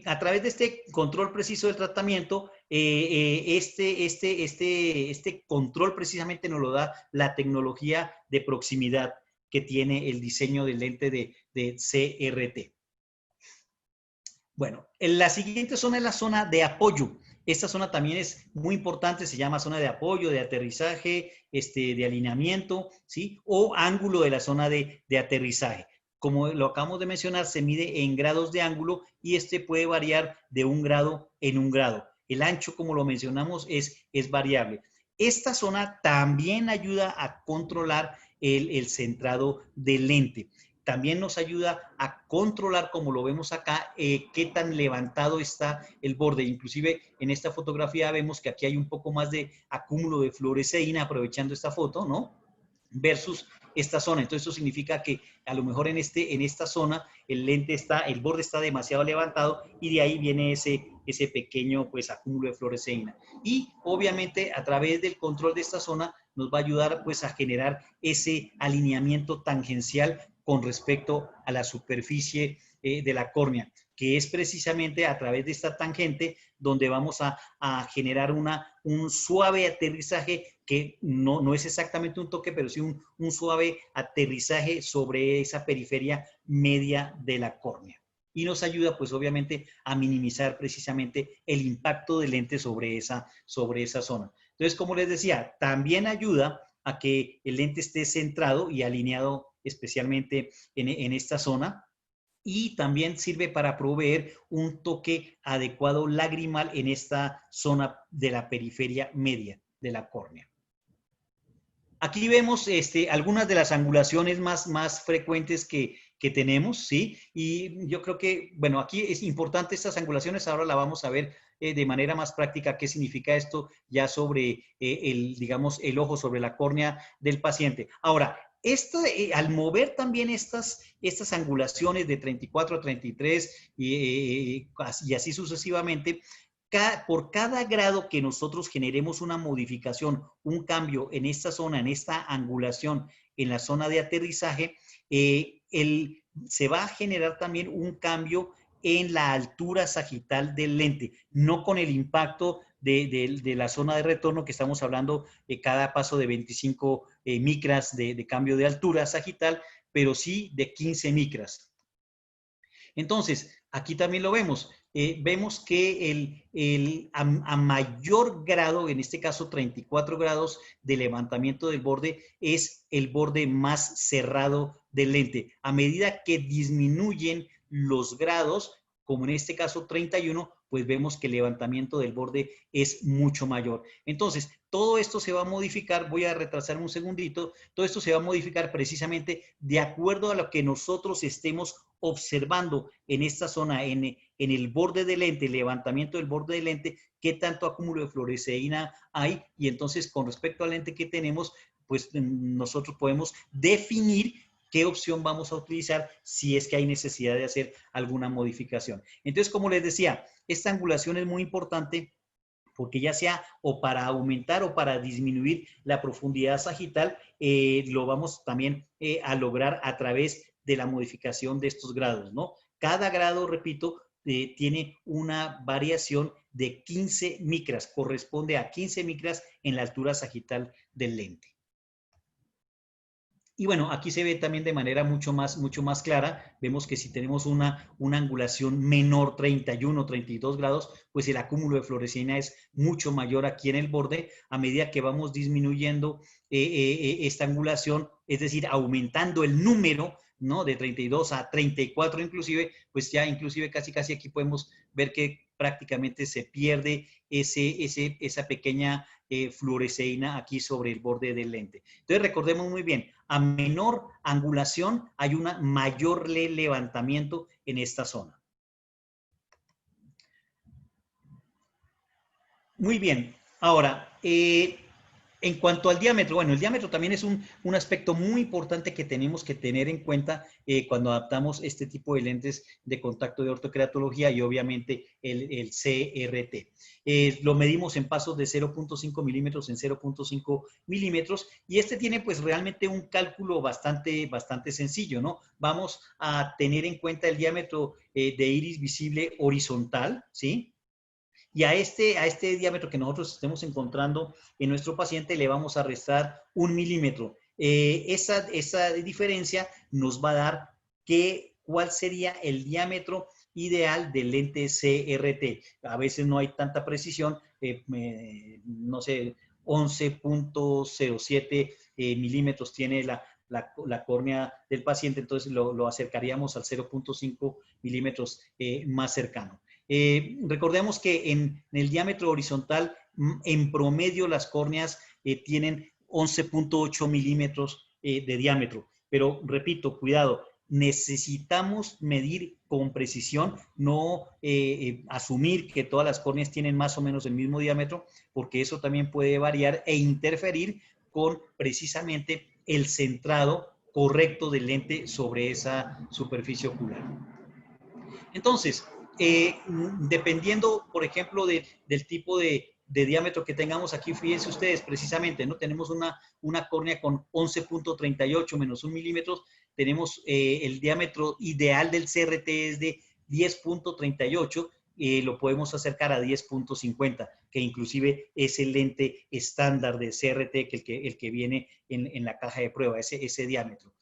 Speaker 2: a través de este control preciso del tratamiento, este control precisamente nos lo da la tecnología de proximidad que tiene el diseño del lente de CRT. Bueno, la siguiente zona es la zona de apoyo. Esta zona también es muy importante, se llama zona de apoyo, de aterrizaje, de alineamiento, ¿sí? O ángulo de la zona de aterrizaje. Como lo acabamos de mencionar, se mide en grados de ángulo y puede variar de 1 grado en 1 grado. El ancho, como lo mencionamos, es variable. Esta zona también ayuda a controlar el centrado del lente. También nos ayuda a controlar, como lo vemos acá, qué tan levantado está el borde. Inclusive en esta fotografía vemos que aquí hay un poco más de acúmulo de fluoresceína, aprovechando esta foto, ¿no? Versus esta zona. Entonces, eso significa que a lo mejor en esta zona el borde está demasiado levantado y de ahí viene ese pequeño pues acúmulo de fluoresceína. Y obviamente a través del control de esta zona nos va a ayudar pues a generar ese alineamiento tangencial con respecto a la superficie de la córnea, que es precisamente a través de esta tangente donde vamos a generar un suave aterrizaje que no es exactamente un toque, pero sí un suave aterrizaje sobre esa periferia media de la córnea. Y nos ayuda, pues, obviamente, a minimizar precisamente el impacto del lente sobre esa zona. Entonces, como les decía, también ayuda a que el lente esté centrado y alineado especialmente en esta zona. Y también sirve para proveer un toque adecuado lagrimal en esta zona de la periferia media de la córnea. Aquí vemos algunas de las angulaciones más frecuentes que tenemos, ¿sí? Y yo creo que, bueno, aquí es importante estas angulaciones, ahora la vamos a ver de manera más práctica qué significa esto ya sobre digamos, el ojo, sobre la córnea del paciente. Ahora, al mover también estas angulaciones de 34 a 33 y así sucesivamente, por cada grado que nosotros generemos una modificación, un cambio en esta zona, en esta angulación, en la zona de aterrizaje, se va a generar también un cambio en la altura sagital del lente, no con el impacto de la zona de retorno que estamos hablando cada paso de 25 micras de cambio de altura sagital, pero sí de 15 micras. Entonces, aquí también lo vemos. Vemos que a mayor grado, en este caso 34 grados de levantamiento del borde, es el borde más cerrado del lente. A medida que disminuyen los grados, como en este caso 31, pues vemos que el levantamiento del borde es mucho mayor. Entonces, todo esto se va a modificar, voy a retrasar un segundito, todo esto se va a modificar precisamente de acuerdo a lo que nosotros estemos observando en esta zona, en el borde del lente, el levantamiento del borde del lente, qué tanto acúmulo de fluoresceína hay, y entonces con respecto al lente que tenemos, pues nosotros podemos definir qué opción vamos a utilizar si es que hay necesidad de hacer alguna modificación. Entonces, como les decía, esta angulación es muy importante porque ya sea o para aumentar o para disminuir la profundidad sagital, lo vamos también a lograr a través de la modificación de estos grados, ¿no? Cada grado, repito, tiene una variación de 15 micras, corresponde a 15 micras en la altura sagital del lente. Y bueno, aquí se ve también de manera mucho más clara. Vemos que si tenemos una angulación menor, 31, 32 grados, pues el acúmulo de fluoresceína es mucho mayor aquí en el borde. A medida que vamos disminuyendo esta angulación, es decir, aumentando el número, ¿no? De 32 a 34 inclusive, pues ya inclusive casi aquí podemos ver que prácticamente se pierde esa pequeña fluoresceína aquí sobre el borde del lente. Entonces recordemos muy bien, a menor angulación hay un mayor levantamiento en esta zona. Muy bien, ahora, en cuanto al diámetro, bueno, el diámetro también es un aspecto muy importante que tenemos que tener en cuenta cuando adaptamos este tipo de lentes de contacto de ortoqueratología y obviamente el CRT. Lo medimos en pasos de 0.5 milímetros en 0.5 milímetros y este tiene pues realmente un cálculo bastante sencillo, ¿no? Vamos a tener en cuenta el diámetro de iris visible horizontal, ¿sí? Y a este diámetro que nosotros estemos encontrando en nuestro paciente le vamos a restar 1 milímetro. Esa diferencia nos va a dar cuál sería el diámetro ideal del lente CRT. A veces no hay tanta precisión, no sé, 11.07 milímetros tiene la córnea del paciente, entonces lo acercaríamos al 0.5 milímetros más cercano. Recordemos que en el diámetro horizontal, en promedio, las córneas tienen 11.8 milímetros de diámetro. Pero, repito, cuidado, necesitamos medir con precisión, no asumir que todas las córneas tienen más o menos el mismo diámetro, porque eso también puede variar e interferir con precisamente el centrado correcto del lente sobre esa superficie ocular. Entonces, dependiendo, por ejemplo, del tipo de diámetro que tengamos aquí, fíjense ustedes, precisamente, ¿no? Tenemos una córnea con 11.38 menos 1 milímetro, tenemos el diámetro ideal del CRT es de 10.38, lo podemos acercar a 10.50, que inclusive es el lente estándar de CRT, el que viene en la caja de prueba, ese diámetro.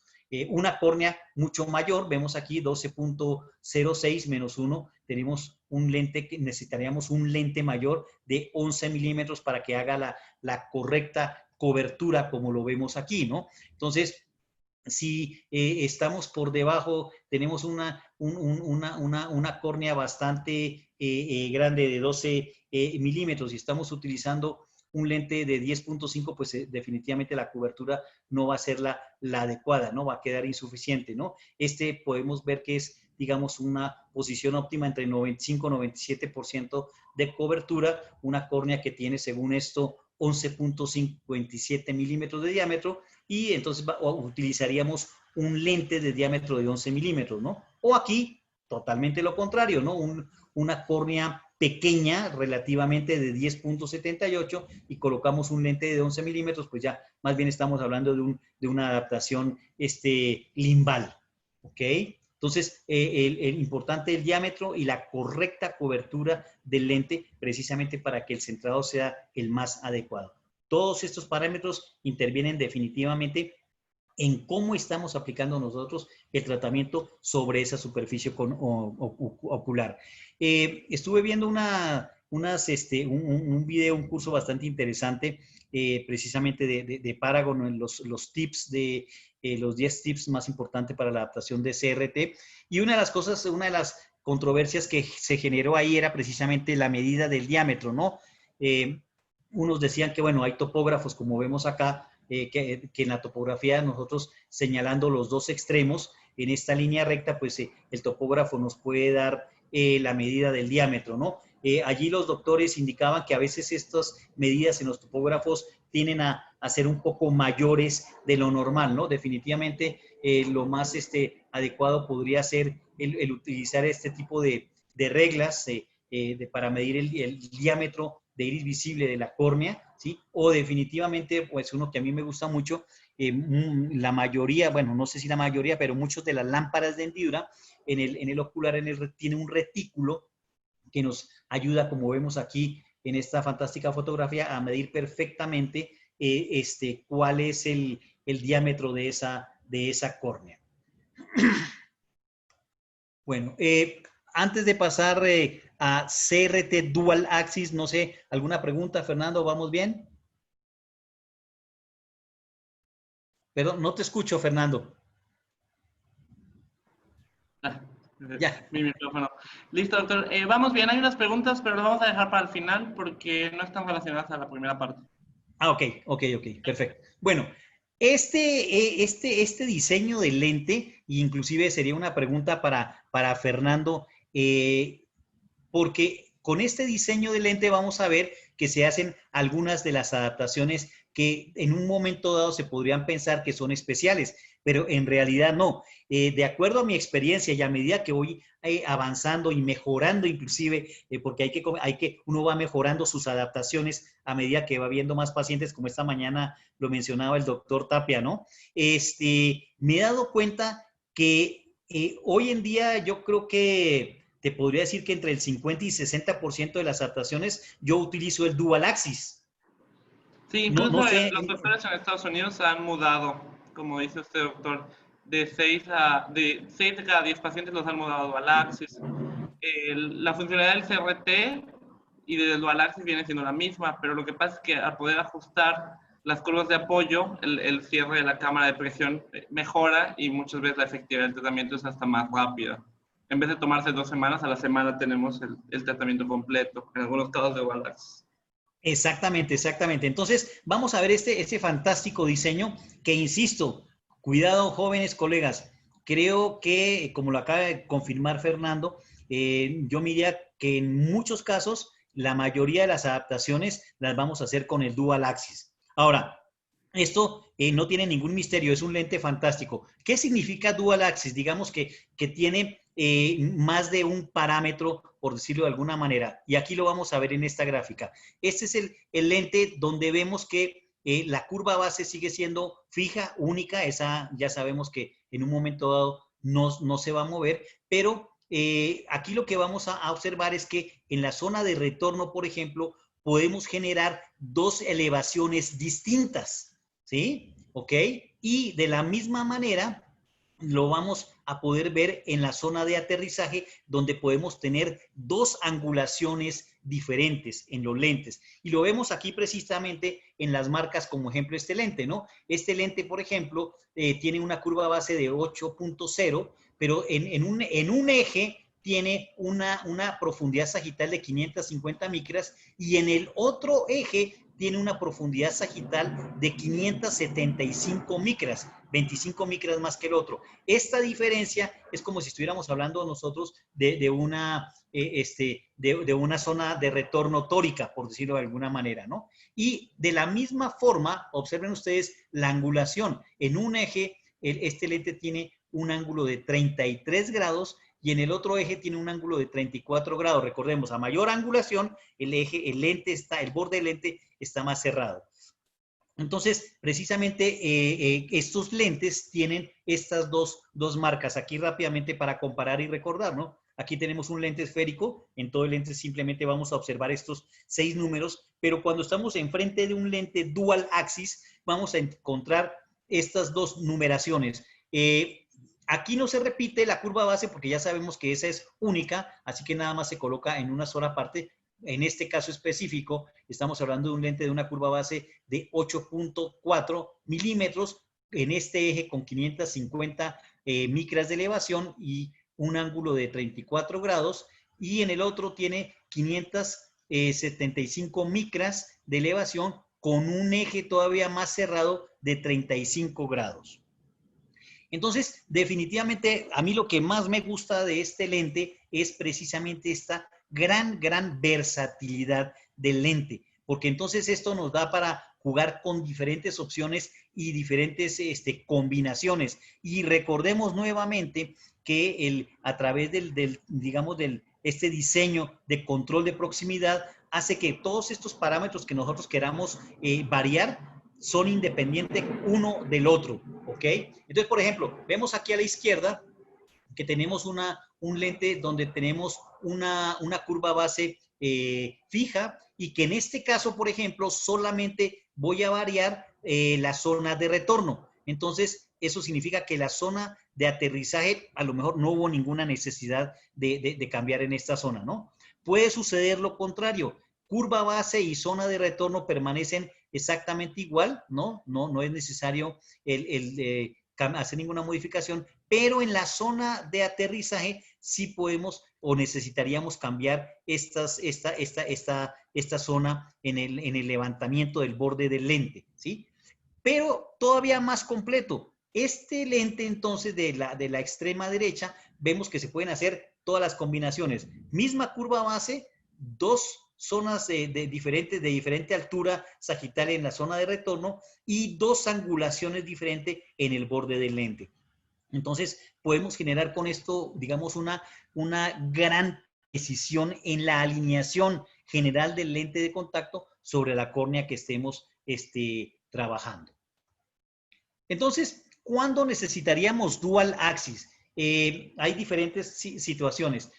Speaker 2: Una córnea mucho mayor, vemos aquí 12.06 menos 1, tenemos un lente que necesitaríamos un lente mayor de 11 milímetros para que haga la correcta cobertura como lo vemos aquí, ¿no? Entonces, si estamos por debajo, tenemos una córnea bastante grande de 12 milímetros y estamos utilizando un lente de 10.5, pues definitivamente la cobertura no va a ser la adecuada, ¿no? Va a quedar insuficiente, ¿no? Podemos ver que es, digamos, una posición óptima entre 95 y 97% de cobertura, una córnea que tiene, según esto, 11.57 milímetros de diámetro, y entonces utilizaríamos un lente de diámetro de 11 milímetros, ¿no? O aquí, totalmente lo contrario, ¿no? Una córnea pequeña, relativamente de 10.78, y colocamos un lente de 11 milímetros, pues ya más bien estamos hablando de una adaptación limbal, ¿ok? Entonces, el importante es el diámetro y la correcta cobertura del lente, precisamente para que el centrado sea el más adecuado. Todos estos parámetros intervienen definitivamente en cómo estamos aplicando nosotros el tratamiento sobre esa superficie ocular. Estuve viendo un video, un curso bastante interesante, precisamente de Paragon, los tips los 10 tips más importantes para la adaptación de CRT. Y una de las controversias que se generó ahí era precisamente la medida del diámetro, ¿no? Unos decían que, bueno, hay topógrafos, como vemos acá, que en la topografía nosotros señalando los dos extremos en esta línea recta, pues el topógrafo nos puede dar la medida del diámetro, ¿no? Allí los doctores indicaban que a veces estas medidas en los topógrafos tienden a ser un poco mayores de lo normal, ¿no? Definitivamente lo más adecuado podría ser el utilizar este tipo de reglas para medir el diámetro de iris visible de la córnea, ¿sí? O definitivamente, pues uno que a mí me gusta mucho, la mayoría, bueno, no sé si la mayoría, pero muchos de las lámparas de hendidura en el ocular tiene un retículo que nos ayuda, como vemos aquí en esta fantástica fotografía, a medir perfectamente cuál es el diámetro de esa córnea. Bueno, antes de pasar a CRT Dual Axis, no sé, ¿alguna pregunta, Fernando? ¿Vamos bien? Perdón, no te escucho, Fernando.
Speaker 1: Ya. Mi micrófono. Listo, doctor. Vamos bien, hay unas preguntas, pero las vamos a dejar para el final porque no están relacionadas a la primera parte.
Speaker 2: Ok, perfecto. Bueno, este diseño de lente, inclusive sería una pregunta para Fernando, porque con este diseño de lente vamos a ver que se hacen algunas de las adaptaciones que en un momento dado se podrían pensar que son especiales, pero en realidad no. De acuerdo a mi experiencia y a medida que voy avanzando y mejorando inclusive, porque uno va mejorando sus adaptaciones a medida que va viendo más pacientes, como esta mañana lo mencionaba el doctor Tapia, ¿no? Me he dado cuenta que hoy en día yo creo que te podría decir que entre el 50 y 60% de las adaptaciones yo utilizo el Dual Axis.
Speaker 1: Sí, incluso no sé, los doctores en Estados Unidos se han mudado, como dice usted, doctor, de 6 de cada 10 pacientes los han mudado a Dual Axis. La funcionalidad del CRT y del Dual Axis viene siendo la misma, pero lo que pasa es que al poder ajustar las curvas de apoyo, el cierre de la cámara de presión mejora y muchas veces la efectividad del tratamiento es hasta más rápida. En vez de tomarse 2 semanas, a la semana tenemos el tratamiento completo, en algunos casos de Dual Axis.
Speaker 2: Exactamente. Entonces, vamos a ver este fantástico diseño que, insisto, cuidado, jóvenes colegas, creo que, como lo acaba de confirmar Fernando, yo me diría que en muchos casos, la mayoría de las adaptaciones las vamos a hacer con el Dual Axis. Ahora, esto no tiene ningún misterio, es un lente fantástico. ¿Qué significa Dual Axis? Digamos que tiene más de un parámetro, por decirlo de alguna manera, y aquí lo vamos a ver en esta gráfica. Este es el lente donde vemos que la curva base sigue siendo fija, única, esa ya sabemos que en un momento dado no se va a mover, pero aquí lo que vamos a observar es que en la zona de retorno, por ejemplo, podemos generar dos elevaciones distintas, ¿sí? ¿Ok? Y de la misma manera lo vamos a poder ver en la zona de aterrizaje, donde podemos tener dos angulaciones diferentes en los lentes. Y lo vemos aquí precisamente en las marcas como ejemplo este lente, ¿no? Este lente, por ejemplo, tiene una curva base de 8.0, pero en un eje tiene una profundidad sagital de 550 micras y en el otro eje tiene una profundidad sagital de 575 micras, 25 micras más que el otro. Esta diferencia es como si estuviéramos hablando nosotros de una zona de retorno tórica, por decirlo de alguna manera, ¿no? Y de la misma forma, observen ustedes la angulación. En un eje, este lente tiene un ángulo de 33 grados y en el otro eje tiene un ángulo de 34 grados. Recordemos, a mayor angulación, el borde del lente está más cerrado. Entonces, precisamente estos lentes tienen estas dos marcas. Aquí rápidamente para comparar y recordar, ¿no? Aquí tenemos un lente esférico. En todo el lente simplemente vamos a observar estos 6 números, pero cuando estamos enfrente de un lente dual axis, vamos a encontrar estas dos numeraciones. Aquí no se repite la curva base porque ya sabemos que esa es única, así que nada más se coloca en una sola parte. En este caso específico, estamos hablando de un lente de una curva base de 8.4 milímetros en este eje con 550 micras de elevación y un ángulo de 34 grados. Y en el otro tiene 575 micras de elevación con un eje todavía más cerrado de 35 grados. Entonces, definitivamente, a mí lo que más me gusta de este lente es precisamente esta gran versatilidad del lente, porque entonces esto nos da para jugar con diferentes opciones y diferentes combinaciones. Y recordemos nuevamente que a través este diseño de control de proximidad hace que todos estos parámetros que nosotros queramos variar son independientes uno del otro, ¿ok? Entonces, por ejemplo, vemos aquí a la izquierda que tenemos un lente donde tenemos una curva base fija y que en este caso, por ejemplo, solamente voy a variar la zona de retorno. Entonces, eso significa que la zona de aterrizaje, a lo mejor no hubo ninguna necesidad de cambiar en esta zona, ¿no? Puede suceder lo contrario. Curva base y zona de retorno permanecen exactamente igual, ¿no? No es necesario hacer ninguna modificación, pero en la zona de aterrizaje sí podemos o necesitaríamos cambiar esta zona en el levantamiento del borde del lente, ¿sí? Pero todavía más completo. Este lente entonces de la extrema derecha, vemos que se pueden hacer todas las combinaciones. Misma curva base, dos zonas de diferente altura sagital en la zona de retorno y dos angulaciones diferentes en el borde del lente. Entonces, podemos generar con esto, digamos, una gran precisión en la alineación general del lente de contacto sobre la córnea que estemos trabajando. Entonces, ¿cuándo necesitaríamos dual axis? Hay diferentes situaciones.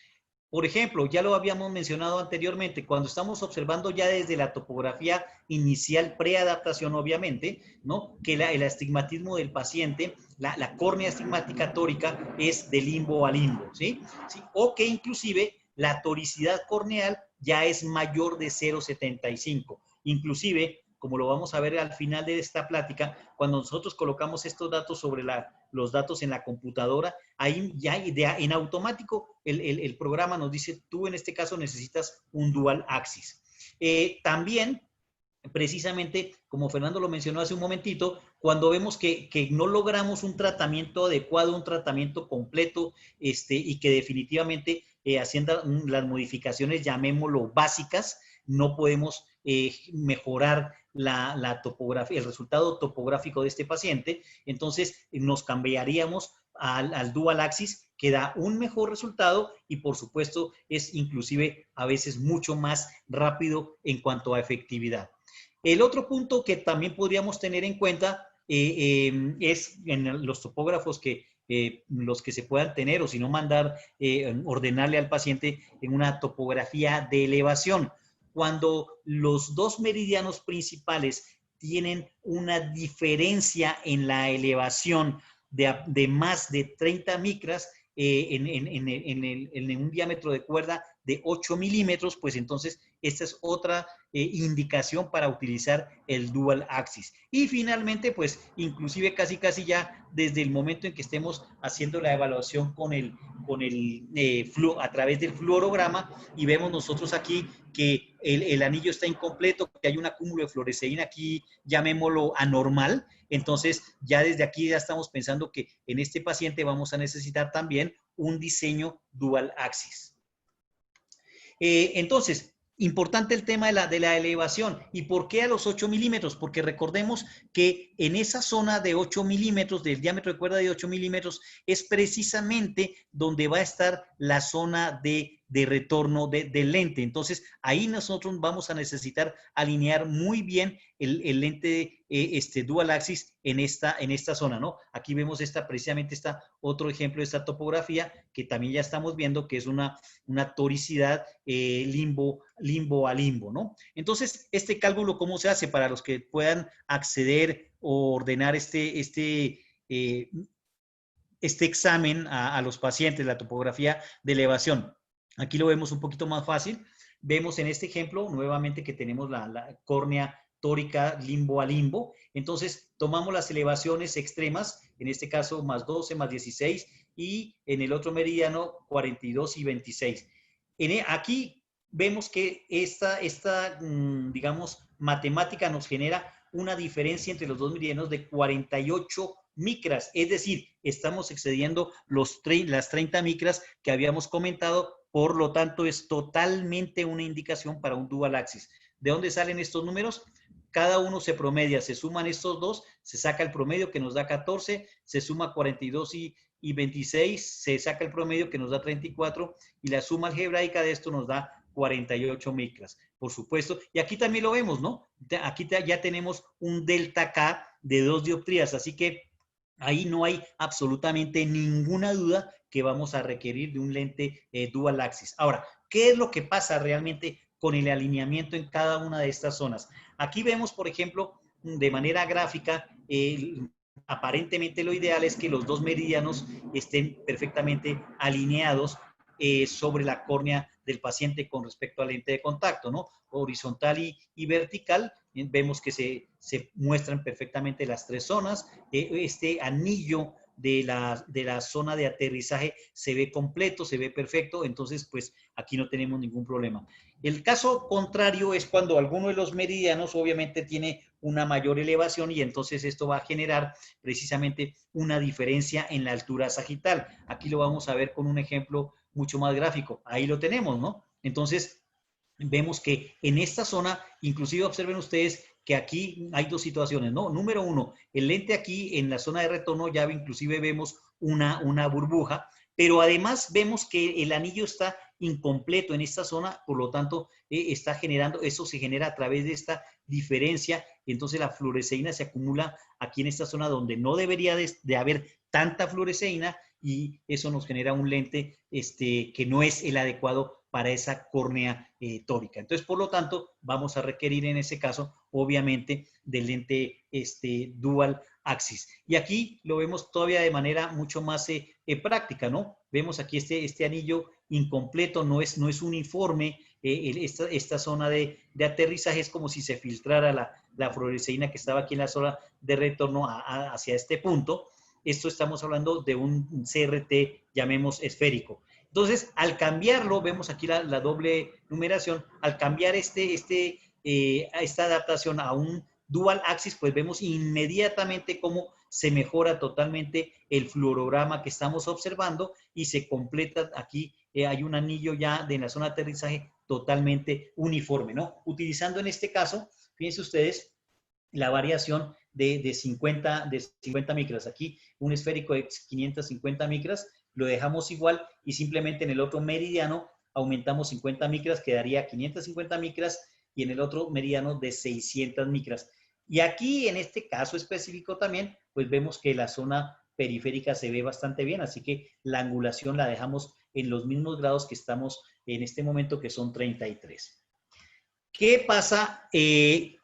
Speaker 2: Por ejemplo, ya lo habíamos mencionado anteriormente, cuando estamos observando ya desde la topografía inicial, preadaptación obviamente, ¿no? Que el astigmatismo del paciente, la córnea astigmática tórica es de limbo a limbo, ¿sí? ¿Sí? O que inclusive la toricidad corneal ya es mayor de 0,75. Inclusive, como lo vamos a ver al final de esta plática, cuando nosotros colocamos estos datos sobre los datos en la computadora, ahí ya en automático el programa nos dice, tú en este caso necesitas un dual axis. También, precisamente, como Fernando lo mencionó hace un momentito, cuando vemos que no logramos un tratamiento adecuado, un tratamiento completo, y que definitivamente haciendo las modificaciones, llamémoslo básicas, no podemos mejorar la topografía, el resultado topográfico de este paciente, entonces nos cambiaríamos al dual axis, que da un mejor resultado y por supuesto es inclusive a veces mucho más rápido en cuanto a efectividad. El otro punto que también podríamos tener en cuenta es en los topógrafos que los que se puedan tener, o si no mandar, ordenarle al paciente en una topografía de elevación. Cuando los dos meridianos principales tienen una diferencia en la elevación de más de 30 micras en un diámetro de cuerda de 8 milímetros, pues entonces esta es otra indicación para utilizar el dual axis. Y finalmente, pues inclusive casi ya desde el momento en que estemos haciendo la evaluación a través del fluorograma, y vemos nosotros aquí que el anillo está incompleto, que hay un acúmulo de fluoresceína aquí, llamémoslo anormal. Entonces, ya desde aquí ya estamos pensando que en este paciente vamos a necesitar también un diseño dual axis. Entonces, importante el tema de la elevación. ¿Y por qué a los 8 milímetros? Porque recordemos que en esa zona de 8 milímetros, del diámetro de cuerda de 8 milímetros, es precisamente donde va a estar la zona de retorno del lente. Entonces, ahí nosotros vamos a necesitar alinear muy bien el lente dual axis en esta zona, ¿no? Aquí vemos precisamente otro ejemplo de esta topografía que también ya estamos viendo que es una toricidad limbo a limbo, ¿no? Entonces, este cálculo, ¿cómo se hace? Para los que puedan acceder o ordenar este examen a los pacientes, la topografía de elevación. Aquí lo vemos un poquito más fácil. Vemos en este ejemplo nuevamente que tenemos la córnea tórica limbo a limbo. Entonces, tomamos las elevaciones extremas, en este caso más 12, más 16, y en el otro meridiano 42 y 26. Aquí vemos que digamos, matemática nos genera una diferencia entre los dos meridianos de 48 micras, es decir, estamos excediendo las 30 micras que habíamos comentado, por lo tanto es totalmente una indicación para un dual axis. ¿De dónde salen estos números? Cada uno se promedia, se suman estos dos, se saca el promedio que nos da 14, se suma 42 y 26, se saca el promedio que nos da 34 y la suma algebraica de esto nos da 48 micras, por supuesto. Y aquí también lo vemos, ¿no? Aquí ya tenemos un delta K de 2 dioptrías, así que ahí no hay absolutamente ninguna duda que vamos a requerir de un lente dual axis. Ahora, ¿qué es lo que pasa realmente con el alineamiento en cada una de estas zonas? Aquí vemos, por ejemplo, de manera gráfica, aparentemente lo ideal es que los dos meridianos estén perfectamente alineados sobre la córnea del paciente con respecto al lente de contacto, ¿no? Horizontal y vertical, vemos que se muestran perfectamente las tres zonas. Este anillo de la zona de aterrizaje se ve completo, se ve perfecto, entonces pues aquí no tenemos ningún problema. El caso contrario es cuando alguno de los meridianos obviamente tiene una mayor elevación y entonces esto va a generar precisamente una diferencia en la altura sagital. Aquí lo vamos a ver con un ejemplo mucho más gráfico. Ahí lo tenemos, ¿no? Entonces, vemos que en esta zona, inclusive observen ustedes que aquí hay dos situaciones, ¿no? Número uno, el lente aquí en la zona de retorno ya inclusive vemos una burbuja, pero además vemos que el anillo está incompleto en esta zona, por lo tanto, está generando, eso se genera a través de esta diferencia, y entonces la fluoresceína se acumula aquí en esta zona donde no debería de haber tanta fluoresceína, y eso nos genera un lente que no es el adecuado para esa córnea tórica. Entonces, por lo tanto, vamos a requerir en ese caso, obviamente, del lente dual axis. Y aquí lo vemos todavía de manera mucho más práctica, ¿no? Vemos aquí este anillo incompleto, no es uniforme. Esta zona de aterrizaje es como si se filtrara la fluoresceína que estaba aquí en la zona de retorno hacia este punto. Esto estamos hablando de un CRT, llamemos esférico. Entonces, al cambiarlo, vemos aquí la doble numeración, al cambiar esta adaptación a un dual axis, pues vemos inmediatamente cómo se mejora totalmente el fluorograma que estamos observando y se completa aquí, hay un anillo ya de la zona de aterrizaje totalmente uniforme, ¿no? Utilizando en este caso, fíjense ustedes, la variación de 50 micras. Aquí un esférico de 550 micras, lo dejamos igual y simplemente en el otro meridiano aumentamos 50 micras, quedaría 550 micras y en el otro meridiano de 600 micras. Y aquí en este caso específico también, pues vemos que la zona periférica se ve bastante bien, así que la angulación la dejamos en los mismos grados que estamos en este momento, que son 33. ¿Qué pasa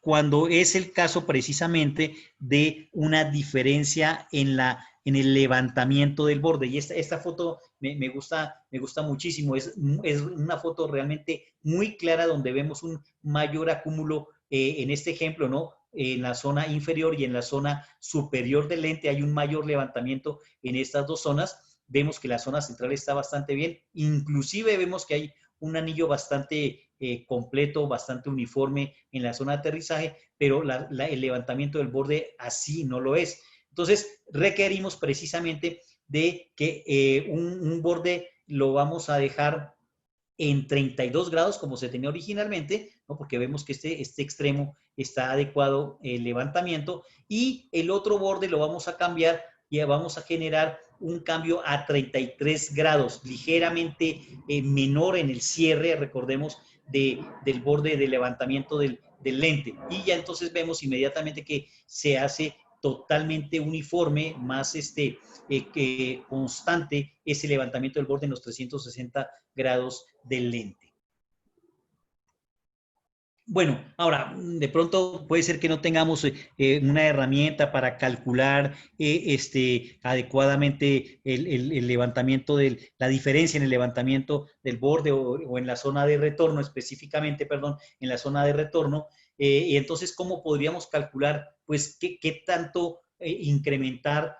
Speaker 2: cuando es el caso precisamente de una diferencia en el levantamiento del borde? Y esta foto me gusta muchísimo. Es una foto realmente muy clara donde vemos un mayor acúmulo en este ejemplo, ¿no? En la zona inferior y en la zona superior del lente hay un mayor levantamiento en estas dos zonas. Vemos que la zona central está bastante bien. Inclusive vemos que hay un anillo bastante completo, bastante uniforme en la zona de aterrizaje, pero el levantamiento del borde así no lo es. Entonces, requerimos precisamente de que un borde lo vamos a dejar en 32 grados como se tenía originalmente, ¿no? Porque vemos que este extremo está adecuado el levantamiento, y el otro borde lo vamos a cambiar y vamos a generar un cambio a 33 grados, ligeramente menor en el cierre, recordemos, del borde de levantamiento del lente. Y ya entonces vemos inmediatamente que se hace totalmente uniforme, más constante ese levantamiento del borde en los 360 grados del lente. Bueno, ahora, de pronto puede ser que no tengamos una herramienta para calcular adecuadamente el levantamiento la diferencia en el levantamiento del borde o en la zona de retorno, específicamente, perdón, en la zona de retorno. Y entonces, ¿cómo podríamos calcular, pues, qué tanto incrementar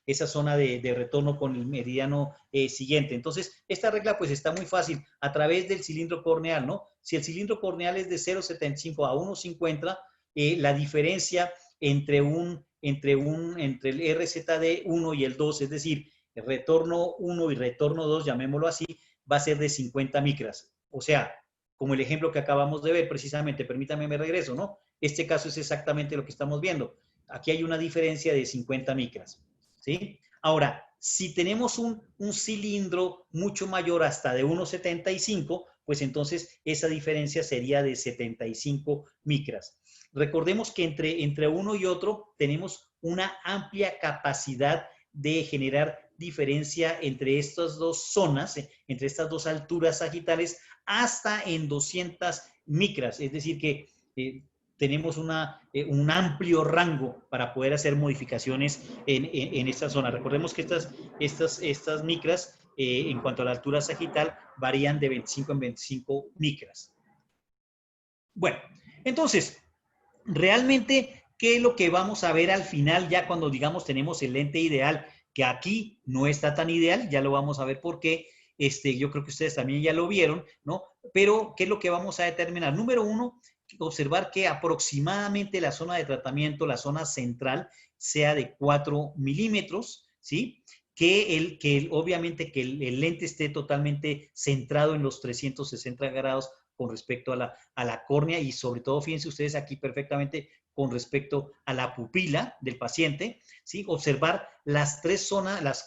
Speaker 2: esa zona de retorno con el meridiano siguiente? Entonces, esta regla pues está muy fácil a través del cilindro corneal, ¿no? Si el cilindro corneal es de 0,75 a 1,50, la diferencia entre el RZD1 y el 2, es decir, el retorno 1 y retorno 2, llamémoslo así, va a ser de 50 micras. O sea, como el ejemplo que acabamos de ver precisamente, permítame me regreso, ¿no? Este caso es exactamente lo que estamos viendo. Aquí hay una diferencia de 50 micras, ¿sí? Ahora, si tenemos un cilindro mucho mayor, hasta de 1,75, pues entonces esa diferencia sería de 75 micras. Recordemos que entre uno y otro tenemos una amplia capacidad de generar diferencia entre estas dos zonas, entre estas dos alturas sagitales, hasta en 200 micras. Es decir, que tenemos un amplio rango para poder hacer modificaciones en esta zona. Recordemos que estas micras, en cuanto a la altura sagital, varían de 25 en 25 micras. Bueno, entonces, realmente, ¿qué es lo que vamos a ver al final ya cuando, digamos, tenemos el lente ideal? Que aquí no está tan ideal, ya lo vamos a ver por qué. Yo creo que ustedes también ya lo vieron, ¿no? Pero, ¿qué es lo que vamos a determinar? Número uno, observar que aproximadamente la zona de tratamiento, la zona central, sea de 4 milímetros, ¿sí? Obviamente que el lente esté totalmente centrado en los 360 grados con respecto a la córnea, y sobre todo, fíjense ustedes aquí perfectamente con respecto a la pupila del paciente, ¿sí? Observar las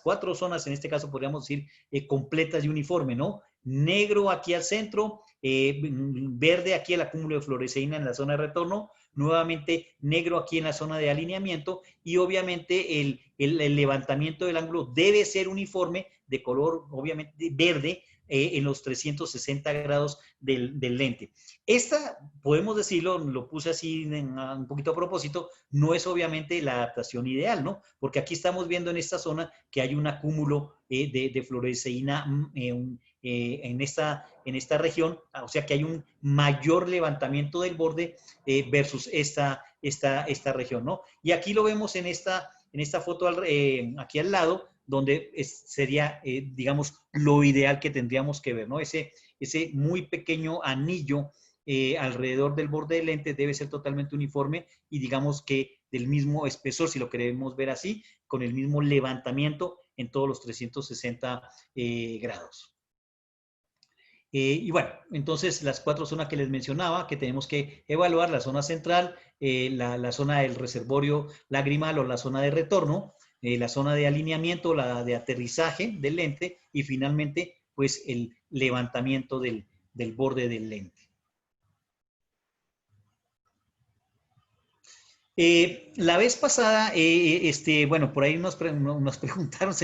Speaker 2: cuatro zonas, en este caso podríamos decir completas y uniforme, ¿no? Negro aquí al centro, verde aquí el acúmulo de fluoresceína en la zona de retorno, nuevamente negro aquí en la zona de alineamiento, y obviamente el levantamiento del ángulo debe ser uniforme, de color obviamente verde, en los 360 grados del lente. Esta, podemos decirlo, lo puse así un poquito a propósito, no es obviamente la adaptación ideal, ¿no? Porque aquí estamos viendo en esta zona que hay un acúmulo de fluoresceína en esta región, o sea que hay un mayor levantamiento del borde versus esta región, ¿no? Y aquí lo vemos en esta foto aquí al lado, donde sería, digamos, lo ideal que tendríamos que ver, ¿no? Ese muy pequeño anillo alrededor del borde del lente debe ser totalmente uniforme y, digamos, que del mismo espesor, si lo queremos ver así, con el mismo levantamiento en todos los 360 grados. Y bueno, entonces las cuatro zonas que les mencionaba que tenemos que evaluar: la zona central, la zona del reservorio lagrimal o la zona de retorno, la zona de alineamiento, la de aterrizaje del lente, y finalmente pues el levantamiento del borde del lente. La vez pasada, bueno, por ahí nos preguntaron,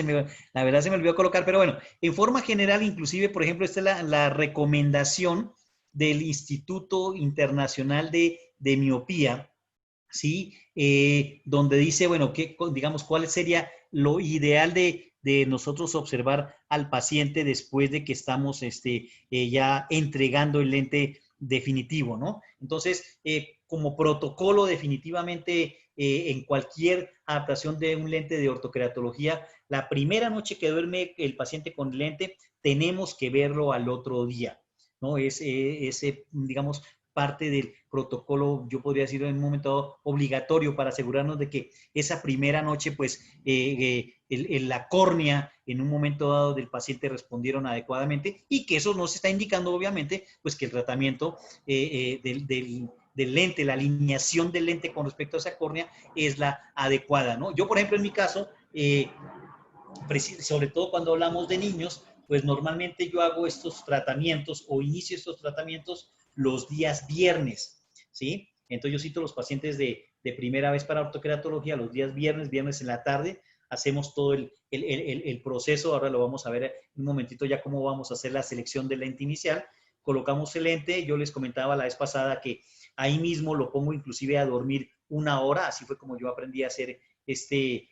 Speaker 2: la verdad se me olvidó colocar, pero bueno, en forma general, inclusive, por ejemplo, esta es la recomendación del Instituto Internacional de Miopía, ¿sí? Donde dice, bueno, digamos, cuál sería lo ideal de nosotros observar al paciente después de que estamos ya entregando el lente definitivo, ¿no? Entonces, como protocolo definitivamente en cualquier adaptación de un lente de ortoqueratología, la primera noche que duerme el paciente con lente, tenemos que verlo al otro día, ¿no? Digamos, parte del protocolo, yo podría decirlo en un momento dado, obligatorio para asegurarnos de que esa primera noche, pues, la córnea en un momento dado del paciente respondieron adecuadamente y que eso nos está indicando, obviamente, pues que el tratamiento del lente, la alineación del lente con respecto a esa córnea es la adecuada, ¿no? Yo, por ejemplo, en mi caso, sobre todo cuando hablamos de niños, pues normalmente yo hago estos tratamientos o inicio estos tratamientos los días viernes, ¿sí? Entonces yo cito a los pacientes de primera vez para ortoqueratología los días viernes en la tarde, hacemos todo el proceso, ahora lo vamos a ver en un momentito ya cómo vamos a hacer la selección del lente inicial, colocamos el lente, yo les comentaba la vez pasada que ahí mismo lo pongo inclusive a dormir una hora, así fue como yo aprendí a hacer este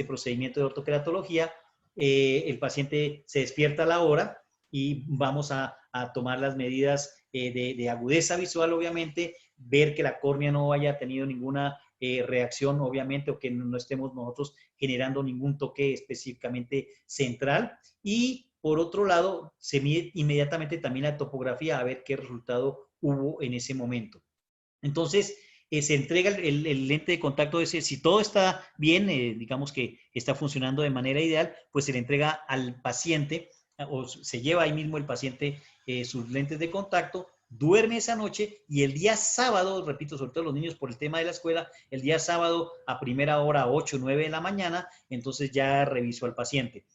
Speaker 2: procedimiento de ortoqueratología, el paciente se despierta a la hora y vamos a tomar las medidas de agudeza visual, obviamente, ver que la córnea no haya tenido ninguna reacción, obviamente, o que no estemos nosotros generando ningún toque específicamente central. Y por otro lado, se mide inmediatamente también la topografía a ver qué resultado hubo en ese momento. Entonces, se entrega el lente de contacto ese, si todo está bien, digamos que está funcionando de manera ideal, pues se le entrega al paciente o se lleva ahí mismo el paciente sus lentes de contacto, duerme esa noche y el día sábado, repito, sobre todo los niños por el tema de la escuela, el día sábado a primera hora, 8 o 9 de la mañana, entonces ya reviso al paciente.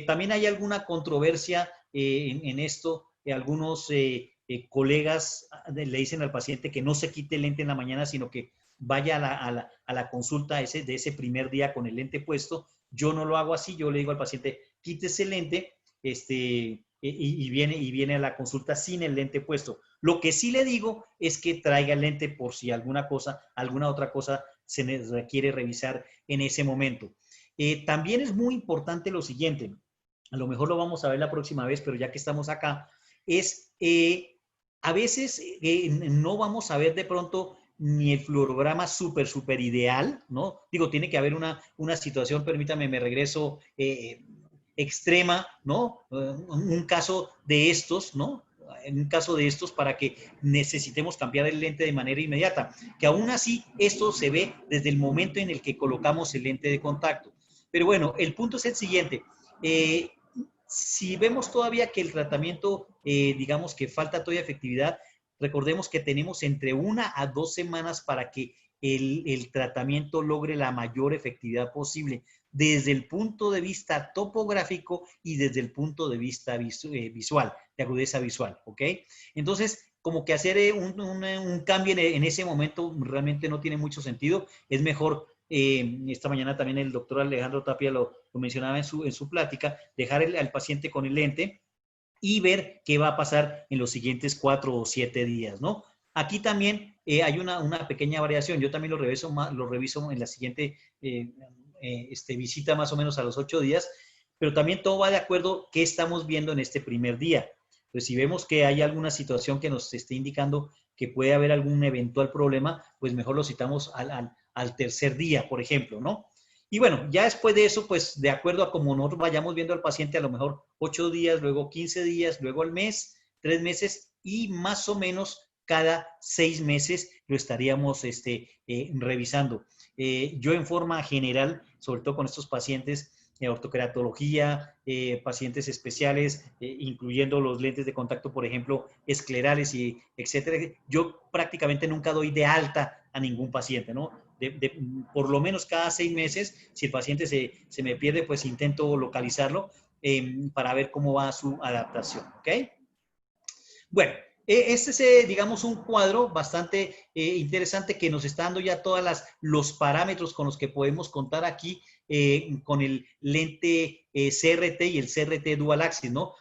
Speaker 2: También hay alguna controversia en esto, algunos colegas le dicen al paciente que no se quite el lente en la mañana, sino que vaya a la consulta de ese primer día con el lente puesto. Yo no lo hago así, yo le digo al paciente, quítese el lente y viene a la consulta sin el lente puesto. Lo que sí le digo es que traiga el lente por si alguna otra cosa se requiere revisar en ese momento. También es muy importante lo siguiente, a lo mejor lo vamos a ver la próxima vez, pero ya que estamos acá, es a veces no vamos a ver de pronto ni el fluorograma súper ideal, ¿no? Digo, tiene que haber una situación, permítame, me regreso, extrema, ¿no? Un caso de estos, ¿no? En un caso de estos para que necesitemos cambiar el lente de manera inmediata, que aún así esto se ve desde el momento en el que colocamos el lente de contacto. Pero bueno, el punto es el siguiente. Si vemos todavía que el tratamiento, digamos que falta todavía efectividad, recordemos que tenemos entre 1 a 2 semanas para que el tratamiento logre la mayor efectividad posible, desde el punto de vista topográfico y desde el punto de vista visual, de agudeza visual, ¿ok? Entonces, como que hacer un cambio en ese momento realmente no tiene mucho sentido, es mejor. Esta mañana también el doctor Alejandro Tapia lo mencionaba en su plática, dejar al paciente con el lente y ver qué va a pasar en los siguientes 4 o 7 días, ¿no? Aquí también hay una pequeña variación, yo también lo reviso en la siguiente visita más o menos a los 8 días, pero también todo va de acuerdo qué estamos viendo en este primer día. Pues si vemos que hay alguna situación que nos esté indicando que puede haber algún eventual problema, pues mejor lo citamos al tercer día, por ejemplo, ¿no? Y bueno, ya después de eso, pues de acuerdo a cómo nosotros vayamos viendo al paciente, a lo mejor 8 días, luego 15 días, luego al mes, 3 meses y más o menos cada 6 meses lo estaríamos revisando. Yo en forma general, sobre todo con estos pacientes, ortoqueratología, pacientes especiales, incluyendo los lentes de contacto, por ejemplo, esclerales y etcétera. Yo prácticamente nunca doy de alta a ningún paciente, ¿no? Por lo menos cada 6 meses, si el paciente se me pierde, pues intento localizarlo para ver cómo va su adaptación, ¿ok? Bueno, Este es, digamos, un cuadro bastante interesante que nos está dando ya todos los parámetros con los que podemos contar aquí con el lente CRT y el CRT Dual Axis, ¿no?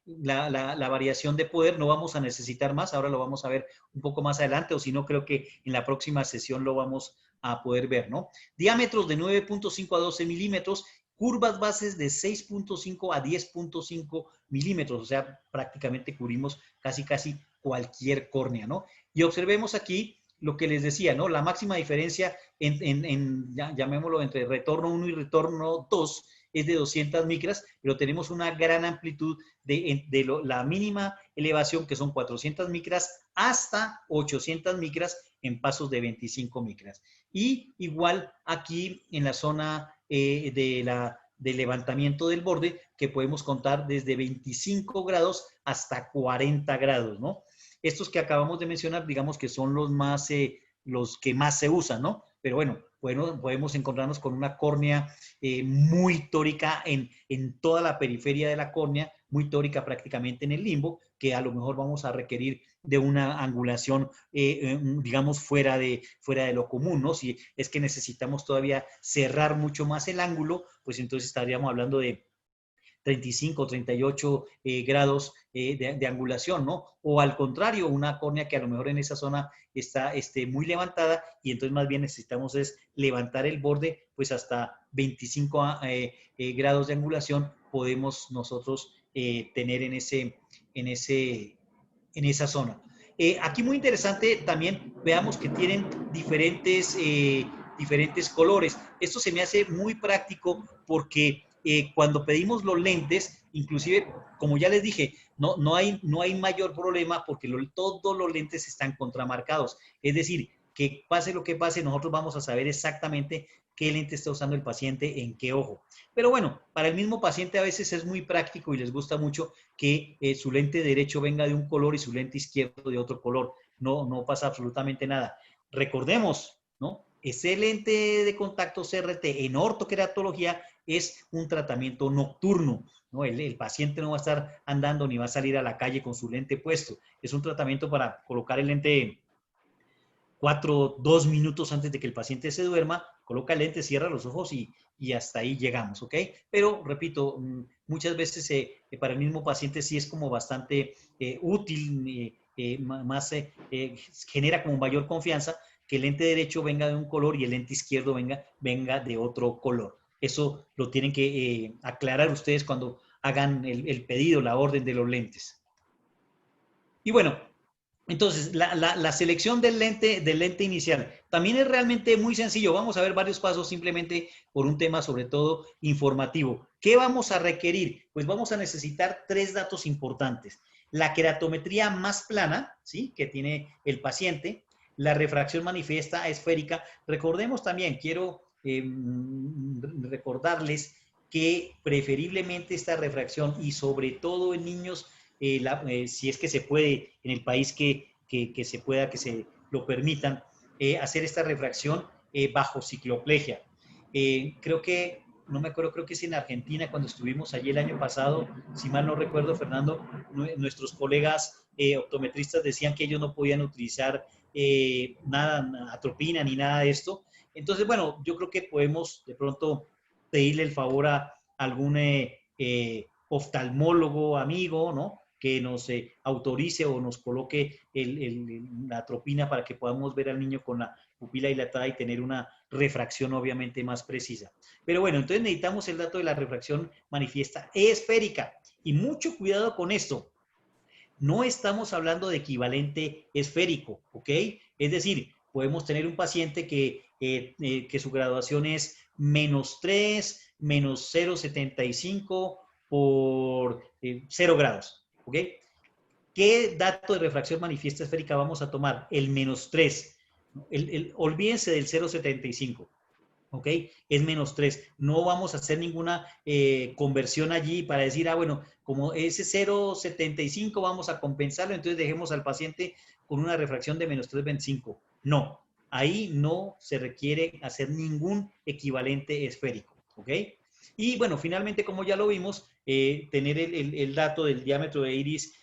Speaker 2: La variación de poder no vamos a necesitar más, ahora lo vamos a ver un poco más adelante, o si no, creo que en la próxima sesión lo vamos a poder ver, ¿no? Diámetros de 9.5 a 12 milímetros, curvas bases de 6.5 a 10.5 milímetros, o sea, prácticamente cubrimos casi cualquier córnea, ¿no? Y observemos aquí lo que les decía, ¿no? La máxima diferencia llamémoslo, entre retorno 1 y retorno 2 es de 200 micras, pero tenemos una gran amplitud la mínima elevación, que son 400 micras, hasta 800 micras en pasos de 25 micras. Y igual aquí en la zona de levantamiento del borde, que podemos contar desde 25 grados hasta 40 grados, ¿no? Estos que acabamos de mencionar, digamos que son los que más se usan, ¿no? Pero bueno, podemos encontrarnos con una córnea muy tórica en toda la periferia de la córnea, muy tórica prácticamente en el limbo, que a lo mejor vamos a requerir de una angulación, digamos, fuera de lo común, ¿no? Si es que necesitamos todavía cerrar mucho más el ángulo, pues entonces estaríamos hablando de 35, 38 grados de angulación, ¿no? O al contrario, una córnea que a lo mejor en esa zona está muy levantada y entonces más bien necesitamos es levantar el borde, pues hasta 25 grados de angulación podemos nosotros tener en esa zona. Aquí muy interesante también, veamos que tienen diferentes colores. Esto se me hace muy práctico porque cuando pedimos los lentes, inclusive, como ya les dije, no hay mayor problema porque todos los lentes están contramarcados. Es decir, que pase lo que pase, nosotros vamos a saber exactamente qué lente está usando el paciente, en qué ojo. Pero bueno, para el mismo paciente a veces es muy práctico y les gusta mucho que su lente derecho venga de un color y su lente izquierdo de otro color. No pasa absolutamente nada. Recordemos, ¿no? Ese lente de contacto CRT en ortoqueratología es un tratamiento nocturno, ¿no? El paciente no va a estar andando ni va a salir a la calle con su lente puesto. Es un tratamiento para colocar el lente 2 minutos antes de que el paciente se duerma, coloca el lente, cierra los ojos y hasta ahí llegamos, ¿ok? Pero, repito, muchas veces para el mismo paciente sí es como bastante útil, genera como mayor confianza que el lente derecho venga de un color y el lente izquierdo venga de otro color. Eso lo tienen que aclarar ustedes cuando hagan el pedido, la orden de los lentes. Y bueno, entonces, la selección del lente inicial también es realmente muy sencillo. Vamos a ver varios pasos simplemente por un tema sobre todo informativo. ¿Qué vamos a requerir? Pues vamos a necesitar 3 datos importantes. La queratometría más plana, ¿sí?, que tiene el paciente, la refracción manifiesta esférica. Recordemos también, quiero recordarles que preferiblemente esta refracción y sobre todo en niños, si es que se puede, en el país que se pueda, que se lo permitan, hacer esta refracción bajo cicloplegia. Creo que, no me acuerdo, creo que es en Argentina, cuando estuvimos allí el año pasado, si mal no recuerdo, Fernando, nuestros colegas optometristas decían que ellos no podían utilizar nada, atropina ni nada de esto. Entonces, bueno, yo creo que podemos de pronto pedirle el favor a algún oftalmólogo amigo, ¿no?, que nos autorice o nos coloque la atropina para que podamos ver al niño con la pupila dilatada y tener una refracción obviamente más precisa. Pero bueno, entonces necesitamos el dato de la refracción manifiesta esférica. Y mucho cuidado con esto. No estamos hablando de equivalente esférico, ¿ok? Es decir, podemos tener un paciente que su graduación es -3, -0,75 por 0 grados, ¿ok? ¿Qué dato de refracción manifiesta esférica vamos a tomar? El -3. Olvídense del 0,75. ¿Ok? Es -3. No vamos a hacer ninguna conversión allí para decir, bueno, como ese 0,75 vamos a compensarlo, entonces dejemos al paciente con una refracción de -3,25. No, ahí no se requiere hacer ningún equivalente esférico. ¿Ok? Y bueno, finalmente, como ya lo vimos, tener el dato del diámetro de iris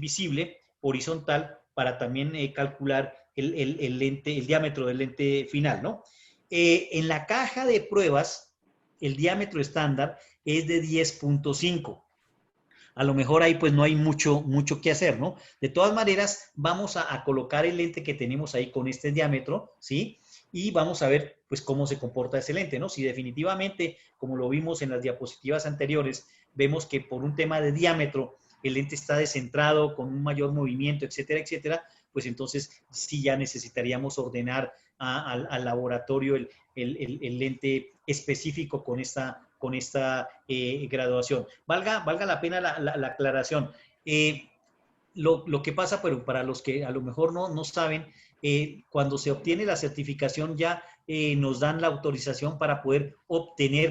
Speaker 2: visible, horizontal para también calcular el lente, el diámetro del lente final, ¿no? En la caja de pruebas, el diámetro estándar es de 10.5. A lo mejor ahí pues no hay mucho que hacer, ¿no? De todas maneras, vamos a colocar el lente que tenemos ahí con este diámetro, ¿sí? Y vamos a ver pues cómo se comporta ese lente, ¿no? Si definitivamente, como lo vimos en las diapositivas anteriores, vemos que por un tema de diámetro el lente está descentrado, con un mayor movimiento, etcétera, etcétera, pues entonces sí ya necesitaríamos ordenar al laboratorio el lente específico con esta graduación. Valga la pena la aclaración. Lo que pasa, pero para los que a lo mejor no saben, cuando se obtiene la certificación ya nos dan la autorización para poder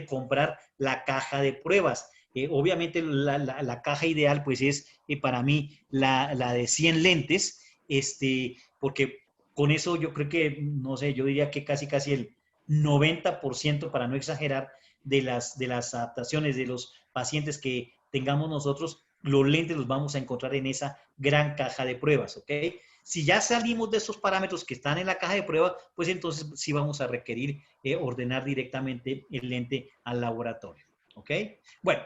Speaker 2: comprar la caja de pruebas. Obviamente la caja ideal pues es para mí la de 100 lentes, porque con eso yo creo que, no sé, yo diría que casi el 90%, para no exagerar, de las adaptaciones de los pacientes que tengamos nosotros, los lentes los vamos a encontrar en esa gran caja de pruebas, ¿ok? Si ya salimos de esos parámetros que están en la caja de pruebas, pues entonces sí vamos a requerir ordenar directamente el lente al laboratorio, ¿ok? Bueno,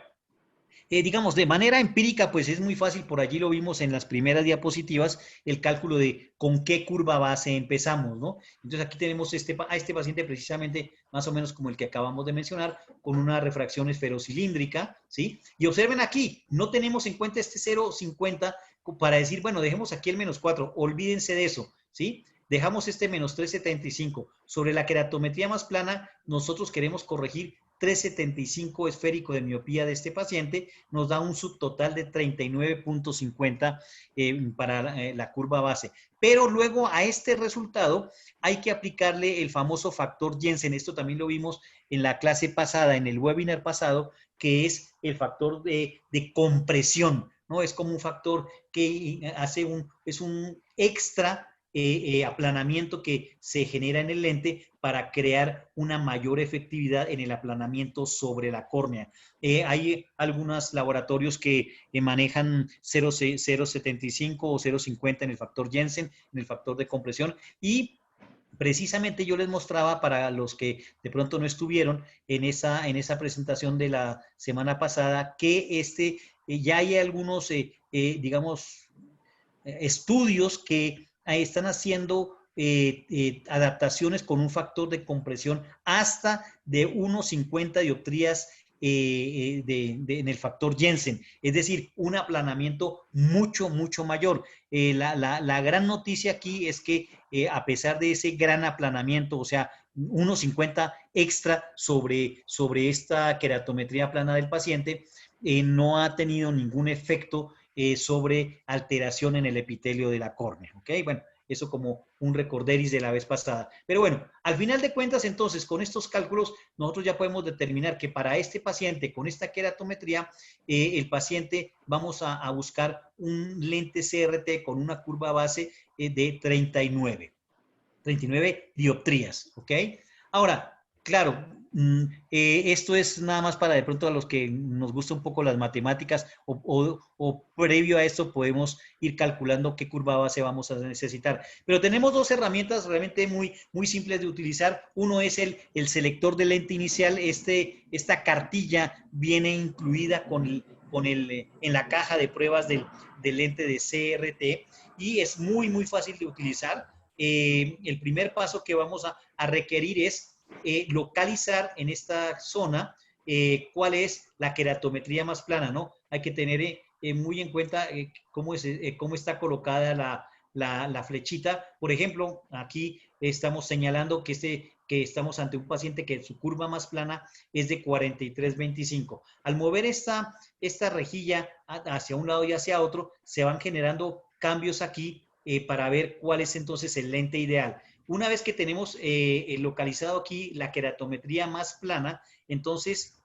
Speaker 2: digamos, de manera empírica, pues es muy fácil, por allí lo vimos en las primeras diapositivas, el cálculo de con qué curva base empezamos, ¿no? Entonces aquí tenemos a este paciente precisamente más o menos como el que acabamos de mencionar, con una refracción esferocilíndrica, ¿sí? Y observen aquí, no tenemos en cuenta este 0,50 para decir, bueno, dejemos aquí el -4, olvídense de eso, ¿sí? Dejamos este -3,75. Sobre la queratometría más plana, nosotros queremos corregir 3,75 esférico de miopía de este paciente, nos da un subtotal de 39.50 para la curva base. Pero luego a este resultado hay que aplicarle el famoso factor Jensen. Esto también lo vimos en la clase pasada, en el webinar pasado, que es el factor de compresión, ¿no? Es como un factor que es un extra aplanamiento que se genera en el lente para crear una mayor efectividad en el aplanamiento sobre la córnea. Hay algunos laboratorios que manejan 0,75 o 0,50 en el factor Jensen, en el factor de compresión, y precisamente yo les mostraba, para los que de pronto no estuvieron en esa presentación de la semana pasada, que ya hay algunos, digamos, estudios que están haciendo adaptaciones con un factor de compresión hasta de 1,50 dioptrías en el factor Jensen, es decir, un aplanamiento mucho mayor. La gran noticia aquí es que a pesar de ese gran aplanamiento, o sea, 1,50 extra sobre esta queratometría plana del paciente, no ha tenido ningún efecto sobre alteración en el epitelio de la córnea, ¿ok? Bueno, eso como un recorderis de la vez pasada. Pero bueno, al final de cuentas, entonces, con estos cálculos, nosotros ya podemos determinar que para este paciente, con esta queratometría, el paciente vamos a buscar un lente CRT con una curva base de 39 dioptrías, ¿ok? Ahora, claro, esto es nada más para de pronto a los que nos gusta un poco las matemáticas o previo a esto podemos ir calculando qué curva base vamos a necesitar. Pero tenemos dos herramientas realmente muy simples de utilizar. Uno es el selector de lente inicial. Esta cartilla viene incluida en la caja de pruebas del lente de CRT y es muy fácil de utilizar. El primer paso que vamos a requerir es localizar en esta zona cuál es la queratometría más plana, ¿no? Hay que tener muy en cuenta cómo está colocada la flechita. Por ejemplo, aquí estamos señalando que estamos ante un paciente que su curva más plana es de 43.25. Al mover esta rejilla hacia un lado y hacia otro, se van generando cambios aquí para ver cuál es entonces el lente ideal. Una vez que tenemos localizado aquí la queratometría más plana, entonces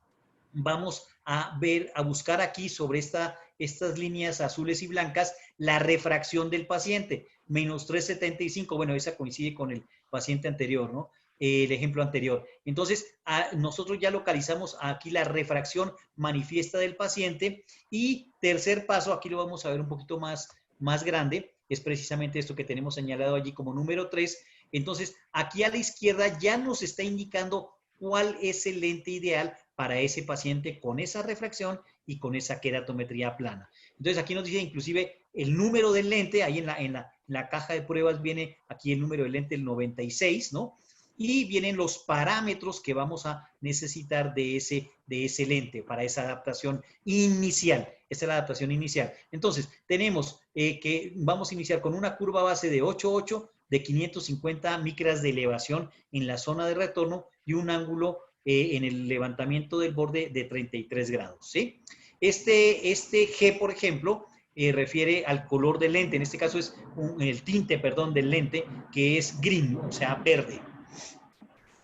Speaker 2: vamos a buscar aquí sobre estas líneas azules y blancas la refracción del paciente, -3,75. Bueno, esa coincide con el paciente anterior, ¿no? El ejemplo anterior. Entonces, nosotros ya localizamos aquí la refracción manifiesta del paciente y tercer paso, aquí lo vamos a ver un poquito más más grande, es precisamente esto que tenemos señalado allí como número 3. Entonces, aquí a la izquierda ya nos está indicando cuál es el lente ideal para ese paciente con esa refracción y con esa queratometría plana. Entonces, aquí nos dice inclusive el número del lente, ahí en la caja de pruebas viene aquí el número del lente, el 96, ¿no? Y vienen los parámetros que vamos a necesitar de ese lente para esa adaptación inicial. Esta es la adaptación inicial. Entonces, tenemos que vamos a iniciar con una curva base de 8,8 de 550 micras de elevación en la zona de retorno y un ángulo en el levantamiento del borde de 33 grados, ¿sí? Este G, por ejemplo, refiere al color del lente. En este caso es el tinte, perdón, del lente, que es green, o sea, verde.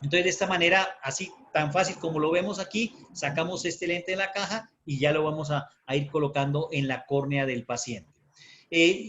Speaker 2: Entonces, de esta manera, así tan fácil como lo vemos aquí, sacamos este lente de la caja y ya lo vamos a ir colocando en la córnea del paciente.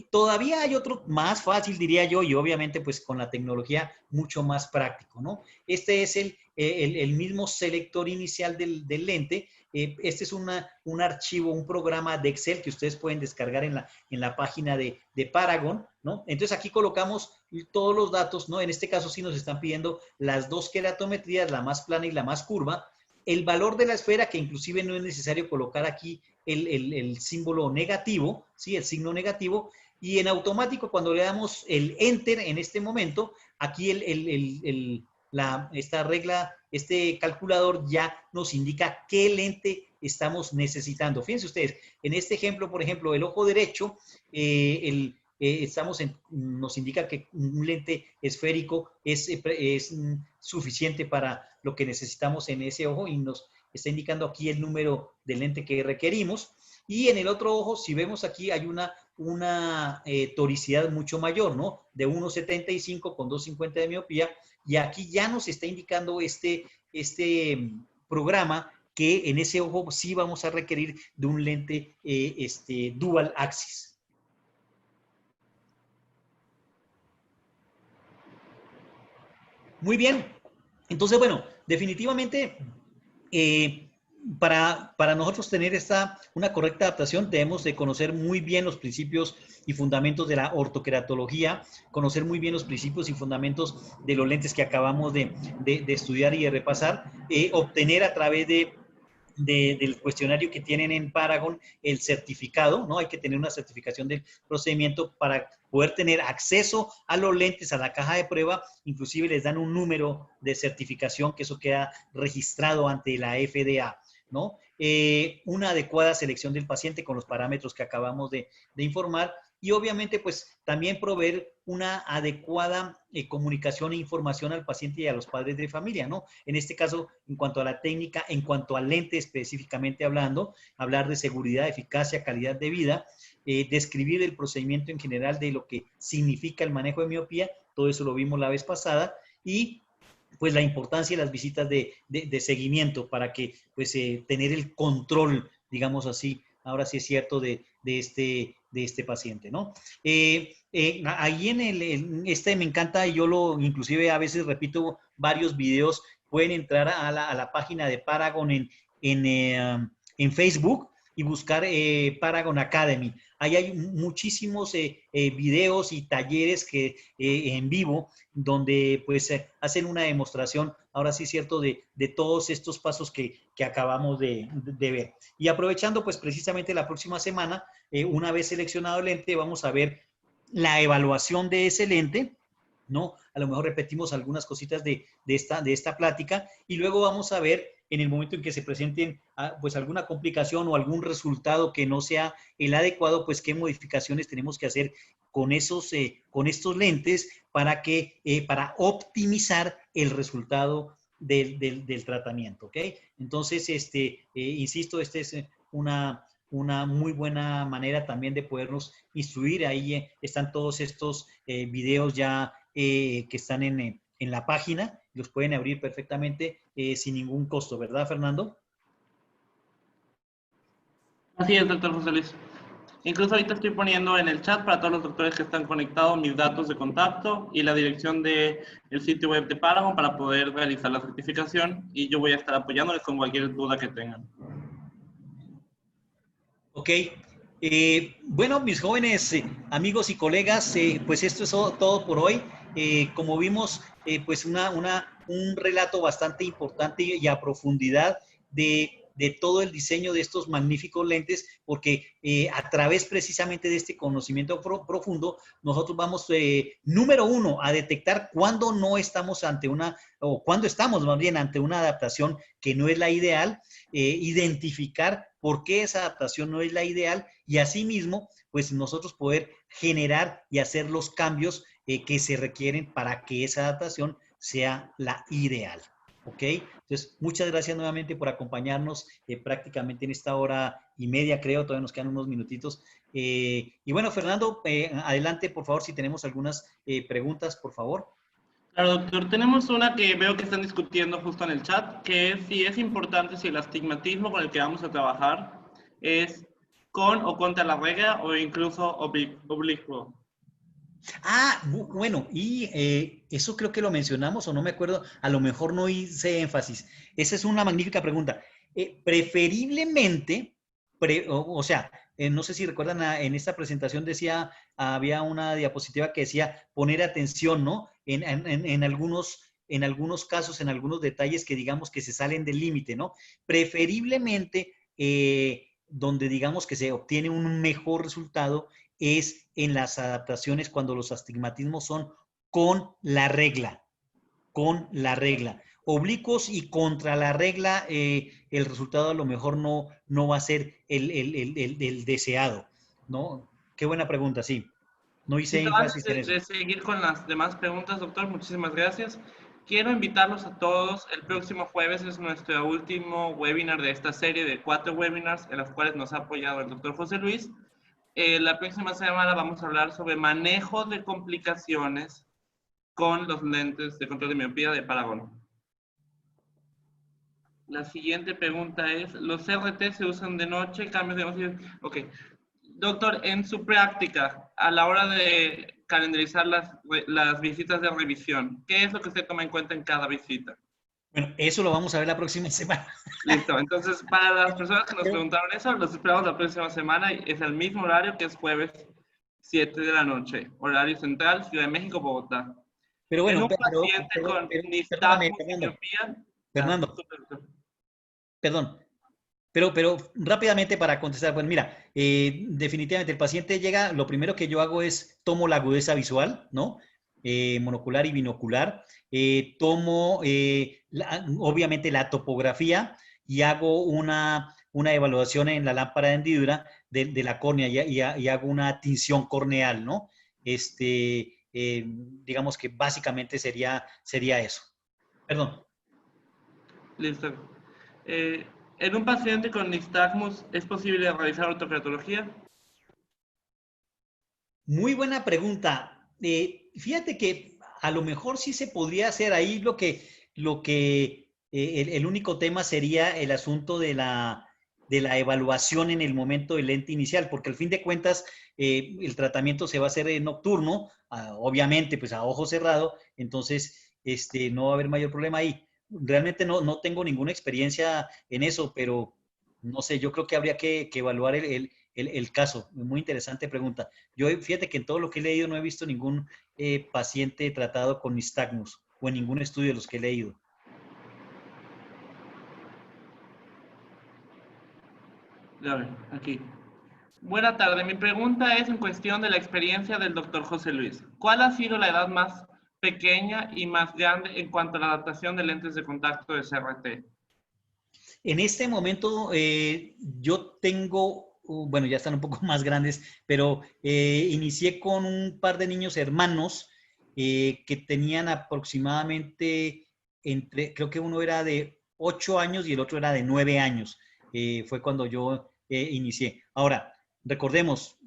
Speaker 2: Todavía hay otro más fácil, diría yo, y obviamente pues con la tecnología mucho más práctico, ¿no? Este es el mismo selector inicial del lente. Este es un archivo, un programa de Excel que ustedes pueden descargar en la página de Paragon, ¿no? Entonces aquí colocamos todos los datos, ¿no? En este caso sí nos están pidiendo las dos queratometrías, la más plana y la más curva. El valor de la esfera, que inclusive no es necesario colocar aquí el símbolo negativo, ¿sí? El signo negativo, y en automático cuando le damos el Enter en este momento, aquí esta regla, este calculador ya nos indica qué lente estamos necesitando. Fíjense ustedes, en este ejemplo, por ejemplo, el ojo derecho, nos indica que un lente esférico es suficiente para lo que necesitamos en ese ojo y nos está indicando aquí el número de lente que requerimos. Y en el otro ojo, si vemos aquí, hay una toricidad mucho mayor, ¿no? De 1,75 con 2,50 de miopía. Y aquí ya nos está indicando este programa que en ese ojo sí vamos a requerir de un lente dual axis. Muy bien. Entonces, bueno, definitivamente para nosotros tener una correcta adaptación debemos de conocer muy bien los principios y fundamentos de la ortoqueratología, conocer muy bien los principios y fundamentos de los lentes que acabamos de estudiar y de repasar, obtener a través del cuestionario que tienen en Paragon el certificado, ¿no? Hay que tener una certificación del procedimiento para poder tener acceso a los lentes, a la caja de prueba, inclusive les dan un número de certificación que eso queda registrado ante la FDA, ¿no? Una adecuada selección del paciente con los parámetros que acabamos de informar y obviamente pues también proveer una adecuada comunicación e información al paciente y a los padres de familia, ¿no? En este caso, en cuanto a la técnica, en cuanto al lente específicamente hablando, hablar de seguridad, eficacia, calidad de vida, describir el procedimiento en general de lo que significa el manejo de miopía, todo eso lo vimos la vez pasada, y pues la importancia de las visitas de seguimiento para que pues tener el control, digamos así, ahora sí es cierto, de este paciente, ¿no? Ahí en me encanta, y yo inclusive a veces repito varios videos, pueden entrar a la página de Paragon en Facebook y buscar Paragon Academy. Ahí hay muchísimos videos y talleres en vivo donde pues hacen una demostración, ahora sí es cierto, de todos estos pasos que acabamos de ver. Y aprovechando pues precisamente la próxima semana, una vez seleccionado el lente, vamos a ver la evaluación de ese lente, ¿no? A lo mejor repetimos algunas cositas de esta plática y luego vamos a ver en el momento en que se presenten pues alguna complicación o algún resultado que no sea el adecuado, pues qué modificaciones tenemos que hacer con estos lentes para optimizar el resultado del tratamiento, ¿ok? Entonces, insisto, esta es una muy buena manera también de podernos instruir. Ahí están todos estos videos ya que están en la página, los pueden abrir perfectamente sin ningún costo, ¿verdad, Fernando?
Speaker 1: Así es, doctor José Luis. Incluso ahorita estoy poniendo en el chat para todos los doctores que están conectados mis datos de contacto y la dirección del sitio web de Paragon para poder realizar la certificación y yo voy a estar apoyándoles con cualquier duda que tengan.
Speaker 2: Ok, Bueno, mis jóvenes amigos y colegas, pues esto es todo por hoy. Como vimos, pues un relato bastante importante y a profundidad de todo el diseño de estos magníficos lentes, porque a través precisamente de este conocimiento profundo, nosotros vamos, número uno, a detectar cuándo no estamos ante o cuándo estamos más bien ante una adaptación que no es la ideal, identificar por qué esa adaptación no es la ideal y asimismo, pues nosotros poder generar y hacer los cambios que se requieren para que esa adaptación sea la ideal. ¿Ok? Entonces, muchas gracias nuevamente por acompañarnos prácticamente en esta hora y media, creo, todavía nos quedan unos minutitos. Y bueno, Fernando, adelante, por favor, si tenemos algunas preguntas, por favor.
Speaker 1: Claro, doctor. Tenemos una que veo que están discutiendo justo en el chat, que es si es importante si el astigmatismo con el que vamos a trabajar es con o contra la regla o incluso oblicuo.
Speaker 2: Bueno, y eso creo que lo mencionamos o no me acuerdo, a lo mejor no hice énfasis. Esa es una magnífica pregunta. Preferiblemente, o sea, no sé si recuerdan, en esta presentación decía, había una diapositiva que decía poner atención, ¿no? En algunos casos, en algunos detalles que digamos que se salen del límite, ¿no? Preferiblemente, donde digamos que se obtiene un mejor resultado es en las adaptaciones cuando los astigmatismos son con la regla, con la regla. Oblicuos y contra la regla, el resultado a lo mejor no va a ser el deseado, ¿no? Qué buena pregunta, sí. No
Speaker 1: Sí,
Speaker 2: hice
Speaker 1: pero
Speaker 2: énfasis en
Speaker 1: antes
Speaker 2: eso.
Speaker 1: de seguir con las demás preguntas, doctor, muchísimas gracias. Quiero invitarlos a todos. El próximo jueves es nuestro último webinar de esta serie de 4 webinars en los cuales nos ha apoyado el doctor José Luis. La próxima semana vamos a hablar sobre manejo de complicaciones con los lentes de control de miopía de Paragon. La siguiente pregunta es, ¿los CRT se usan de noche? ¿Cambios de noche? Ok. Doctor, en su práctica, a la hora de calendarizar las visitas de revisión, ¿qué es lo que usted toma en cuenta en cada visita?
Speaker 2: Bueno, eso lo vamos a ver la próxima semana.
Speaker 1: Listo, entonces para las personas que nos
Speaker 2: Pero,
Speaker 1: preguntaron eso, los esperamos la próxima semana y es el mismo horario que es jueves 7 de la noche, horario central, Ciudad de México, Bogotá.
Speaker 2: pero
Speaker 1: En
Speaker 2: bueno,
Speaker 1: un paciente con
Speaker 2: perdóname,
Speaker 1: nistagmus y
Speaker 2: Fernando,
Speaker 1: miopía,
Speaker 2: Fernando, perdón. Pero rápidamente para contestar, pues mira, definitivamente el paciente llega, lo primero que yo hago es tomo la agudeza visual, ¿no? Monocular y binocular, tomo obviamente la topografía y hago una evaluación en la lámpara de hendidura de la córnea y hago una tinción corneal, ¿no? Digamos que básicamente sería eso. Perdón.
Speaker 1: Listo. Eh, en un paciente con nistagmus, ¿es posible realizar ortokeratología?
Speaker 2: Muy buena pregunta. Fíjate que a lo mejor sí se podría hacer ahí el único tema sería el asunto de la evaluación en el momento del lente inicial, porque al fin de cuentas el tratamiento se va a hacer nocturno, obviamente pues a ojo cerrado, entonces no va a haber mayor problema ahí. Realmente no tengo ninguna experiencia en eso, pero no sé, yo creo que habría que evaluar el caso. Muy interesante pregunta. Yo, fíjate que en todo lo que he leído no he visto ningún paciente tratado con nistagmus o en ningún estudio de los que he leído.
Speaker 1: A ver, aquí. Buena tarde. Mi pregunta es en cuestión de la experiencia del doctor José Luis. ¿Cuál ha sido la edad más pequeña y más grande en cuanto a la adaptación de lentes de contacto de CRT?
Speaker 2: En este momento yo tengo, bueno, ya están un poco más grandes, pero inicié con un par de niños hermanos que tenían aproximadamente creo que uno era de 8 años y el otro era de 9 años. Fue cuando yo inicié. Ahora, recordemos,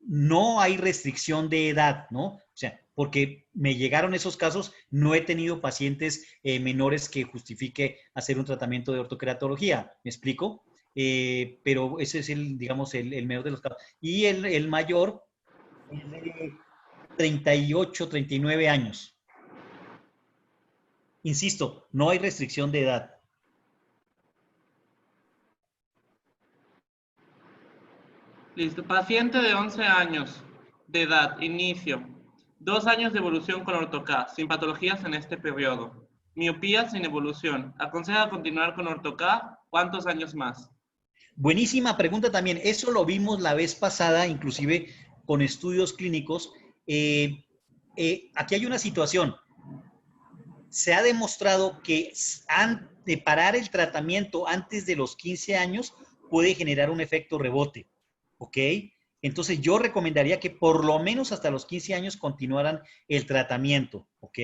Speaker 2: no hay restricción de edad, ¿no? O sea, porque me llegaron esos casos, no he tenido pacientes menores que justifique hacer un tratamiento de ortoqueratología, ¿me explico? Pero ese es digamos, el menor de los casos. Y el mayor es de 38, 39 años. Insisto, no hay restricción de edad.
Speaker 1: Listo. Paciente de 11 años de edad, inicio. 2 años de evolución con OrtoK, sin patologías en este periodo. Miopía sin evolución. ¿Aconseja continuar con OrtoK? ¿Cuántos años más?
Speaker 2: Buenísima pregunta también. Eso lo vimos la vez pasada, inclusive con estudios clínicos. Aquí hay una situación. Se ha demostrado que de parar el tratamiento antes de los 15 años puede generar un efecto rebote, ¿ok? Entonces yo recomendaría que por lo menos hasta los 15 años continuaran el tratamiento, ¿ok?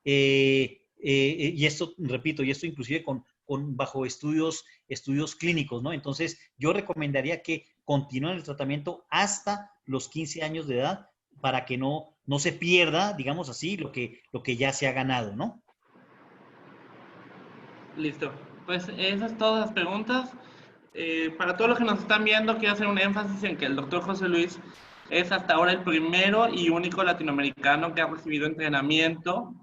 Speaker 2: Y esto, repito, y esto inclusive bajo estudios clínicos, ¿no? Entonces yo recomendaría que continúen el tratamiento hasta los 15 años de edad para que no se pierda, digamos así, lo que ya se ha ganado, ¿no?
Speaker 1: Listo. Pues esas todas las preguntas. Para todos los que nos están viendo, quiero hacer un énfasis en que el doctor José Luis es hasta ahora el primero y único latinoamericano que ha recibido entrenamiento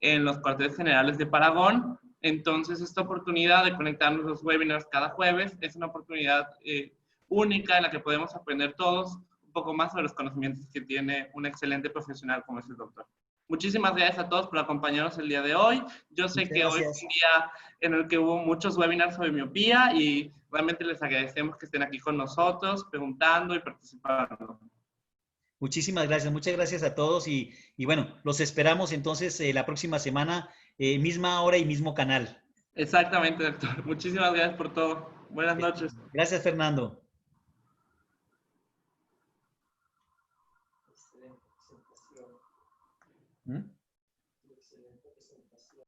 Speaker 1: en los cuarteles generales de Paragón. Entonces, esta oportunidad de conectarnos los webinars cada jueves es una oportunidad única en la que podemos aprender todos un poco más sobre los conocimientos que tiene un excelente profesional como es el doctor. Muchísimas gracias a todos por acompañarnos el día de hoy. Yo sé
Speaker 2: Muchas
Speaker 1: que hoy fue
Speaker 2: gracias.
Speaker 1: un día en el que hubo muchos webinars sobre miopía y realmente les agradecemos que estén aquí con nosotros, preguntando y participando.
Speaker 2: Muchísimas gracias, muchas gracias a todos y bueno, los esperamos entonces la próxima semana, misma hora y mismo canal.
Speaker 1: Exactamente, doctor. Muchísimas gracias por todo. Buenas noches.
Speaker 2: Gracias, Fernando. ¿Mm?